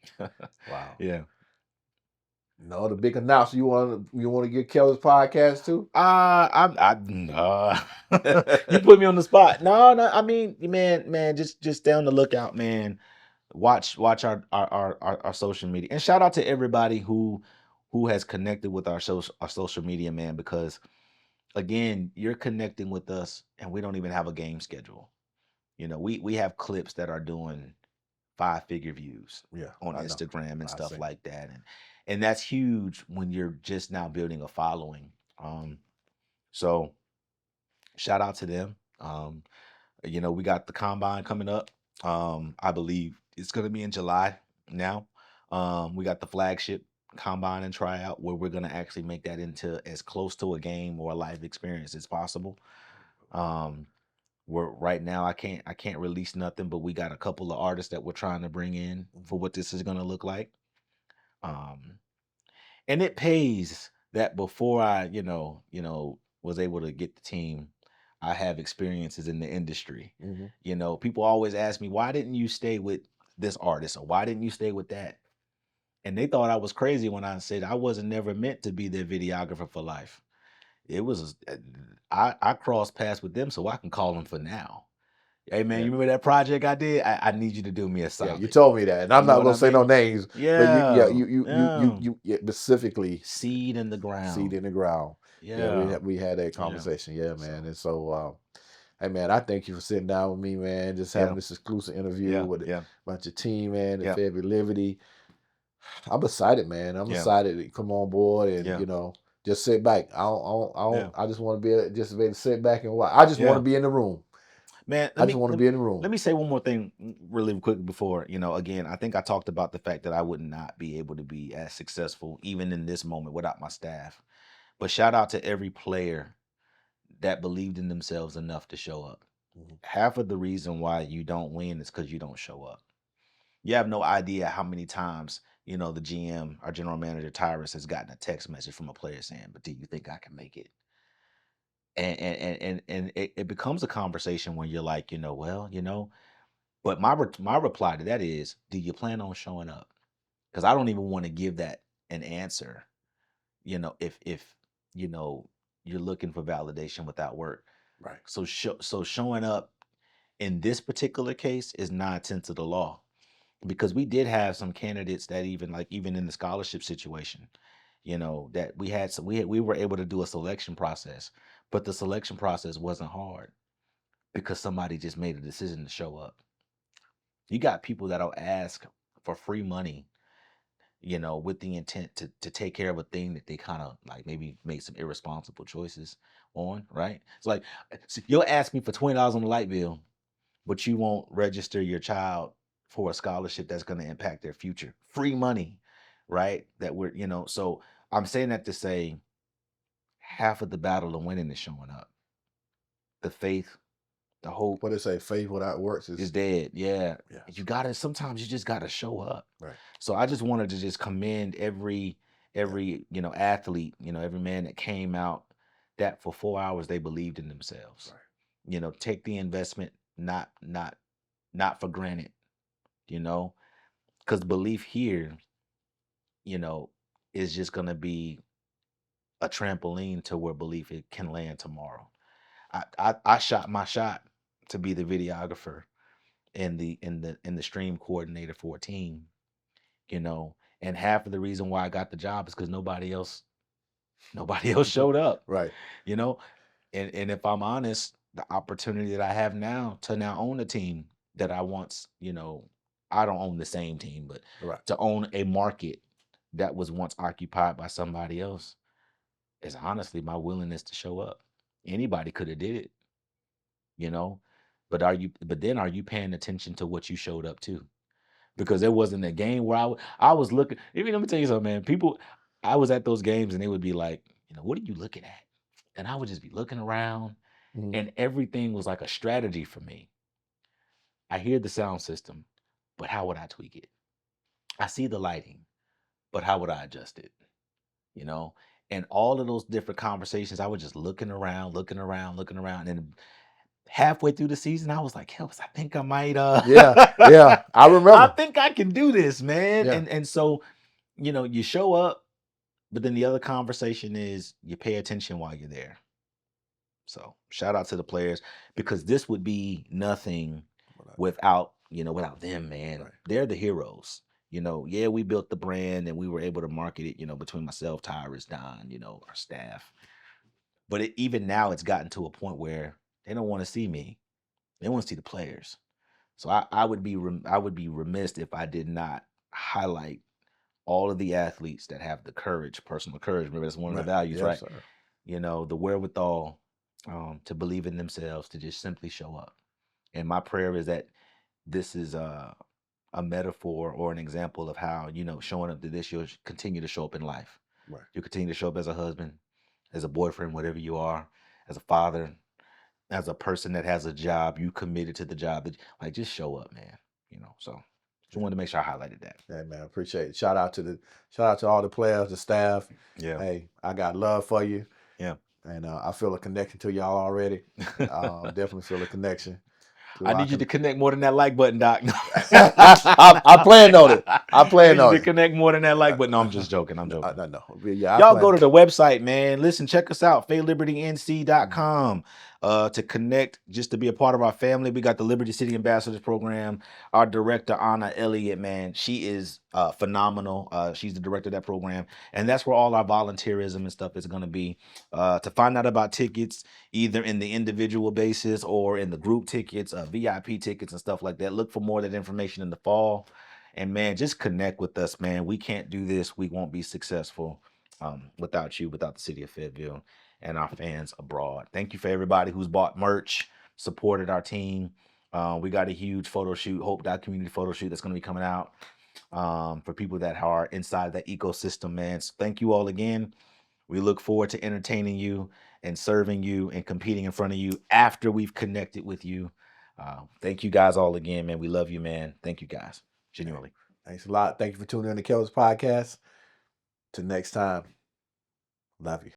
Wow. Yeah. No, the big announcement you want to get Kel's podcast too? You put me on the spot. No, I mean, man, just stay on the lookout, man. Watch our social media, and shout out to everybody who has connected with our social media, man, because again, you're connecting with us, and we don't even have a game schedule. You know, we have clips that are doing 5-figure views on Instagram and stuff like that, and that's huge when you're just now building a following. So shout out to them. You know, we got the combine coming up. I believe it's going to be in July now. We got the flagship combine and tryout where we're going to actually make that into as close to a game or a live experience as possible. We're right now I can't release nothing, but we got a couple of artists that we're trying to bring in for what this is going to look like. And it pays that before I, was able to get the team, I have experiences in the industry. Mm-hmm. You know, people always ask me, why didn't you stay with this artist or why didn't you stay with that? And they thought I was crazy when I said I wasn't never meant to be their videographer for life. It was, I crossed paths with them so I can call them for now. Hey man, you remember that project I did? I need you to do me a solid. Yeah, you told me that, and I'm not gonna say no names. Yeah, but you specifically seed in the ground. Seed in the ground. Yeah, we had that conversation. Yeah, man. And so, hey man, I thank you for sitting down with me, man. Just having this exclusive interview with about your team, man. The Fayetteville Liberty. I'm excited, man. I'm excited to come on board and just sit back. I just want to be able to sit back and watch. I just want to be in the room. Man, I just want to be in the room. Let me say one more thing really quick before, again, I think I talked about the fact that I would not be able to be as successful even in this moment without my staff. But shout out to every player that believed in themselves enough to show up. Mm-hmm. Half of the reason why you don't win is because you don't show up. You have no idea how many times, the GM, our general manager, Tyrus, has gotten a text message from a player saying, but do you think I can make it? And it becomes a conversation when you're like, but my reply to that is, do you plan on showing up? Because I don't even want to give that an answer, if you're looking for validation without work. Right. So showing up in this particular case is 9/10 of the law, because we did have some candidates that even in the scholarship situation, that we were able to do a selection process, but the selection process wasn't hard because somebody just made a decision to show up. You got people that'll ask for free money, with the intent to take care of a thing that they kind of like maybe make some irresponsible choices on, right? It's like, so you'll ask me for $20 on the light bill, but you won't register your child for a scholarship that's going to impact their future. Free money, right? That so I'm saying that to say half of the battle of winning is showing up. The faith, the hope. What they say, faith without works is dead. Yeah. Sometimes you just gotta show up. Right. So I just wanted to just commend every athlete, every man that came out, that for 4 hours they believed in themselves. take the investment, not for granted, because belief here, is just gonna be a trampoline to where belief it can land tomorrow. I shot my shot to be the videographer and the stream coordinator for a team, and half of the reason why I got the job is because nobody else showed up, Right. you know. And if I'm honest, the opportunity that I have now to now own a team that I once, I don't own the same team, but Right. to own a market that was once occupied by somebody else is honestly my willingness to show up. Anybody could have did it, you know. But then are you paying attention to what you showed up to? Because there wasn't a game where I was looking. Even let me tell you something, man. People, I was at those games and they would be like, what are you looking at? And I would just be looking around, Mhm. and everything was like a strategy for me. I hear the sound system, but how would I tweak it? I see the lighting, but how would I adjust it? You know, and all of those different conversations, I was just looking around, looking around, looking around, and halfway through the season, I was like, "Helps, I think I might, Yeah. Yeah. I I remember. think I can do this, man." Yeah. And so, you show up, but then the other conversation is you pay attention while you're there. So shout out to the players, because this would be nothing without them, man. Right. They're the heroes. Yeah, we built the brand and we were able to market it, between myself, Tyrus, Don, our staff. But even now, it's gotten to a point where they don't want to see me; they want to see the players. So I would be remiss if I did not highlight all of the athletes that have the courage, personal courage. Remember, that's one of the Right. values, Yes, right? sir. The wherewithal to believe in themselves, to just simply show up. And my prayer is that this is a metaphor or an example of how, showing up to this, you'll continue to show up in life. Right. You continue to show up as a husband, as a boyfriend, whatever you are, as a father, as a person that has a job, you committed to the job. Like, just show up, man. So just wanted to make sure I highlighted that. Hey, man, appreciate it. Shout out to all the players, the staff. Yeah. Hey, I got love for you. Yeah. And I feel a connection to y'all already. Definitely feel a connection. I need you to connect more than that like button, Doc. I plan on it. I plan need on you it. to connect more than that like button. No, I'm just joking. I'm joking. No. Yeah, y'all go to the website, man. Listen, check us out, FayeLibertyNC.com. To connect, just to be a part of our family. We got the Liberty City Ambassadors Program. Our director, Anna Elliott, man, she is phenomenal. She's the director of that program. And that's where all our volunteerism and stuff is going to be. To find out about tickets, either in the individual basis or in the group tickets, VIP tickets and stuff like that, look for more of that information in the fall. And, man, just connect with us, man. We can't do this. We won't be successful without you, without the city of Fayetteville and our fans abroad. Thank you for everybody who's bought merch, supported our team. We got a huge photo shoot, Hope Dot community photo shoot that's going to be coming out for people that are inside that ecosystem, man. So thank you all again. We look forward to entertaining you and serving you and competing in front of you after we've connected with you. Thank you guys all again, man. We love you, man. Thank you guys. Genuinely. Thanks a lot. Thank you for tuning in to Kel's podcast. Till next time. Love you.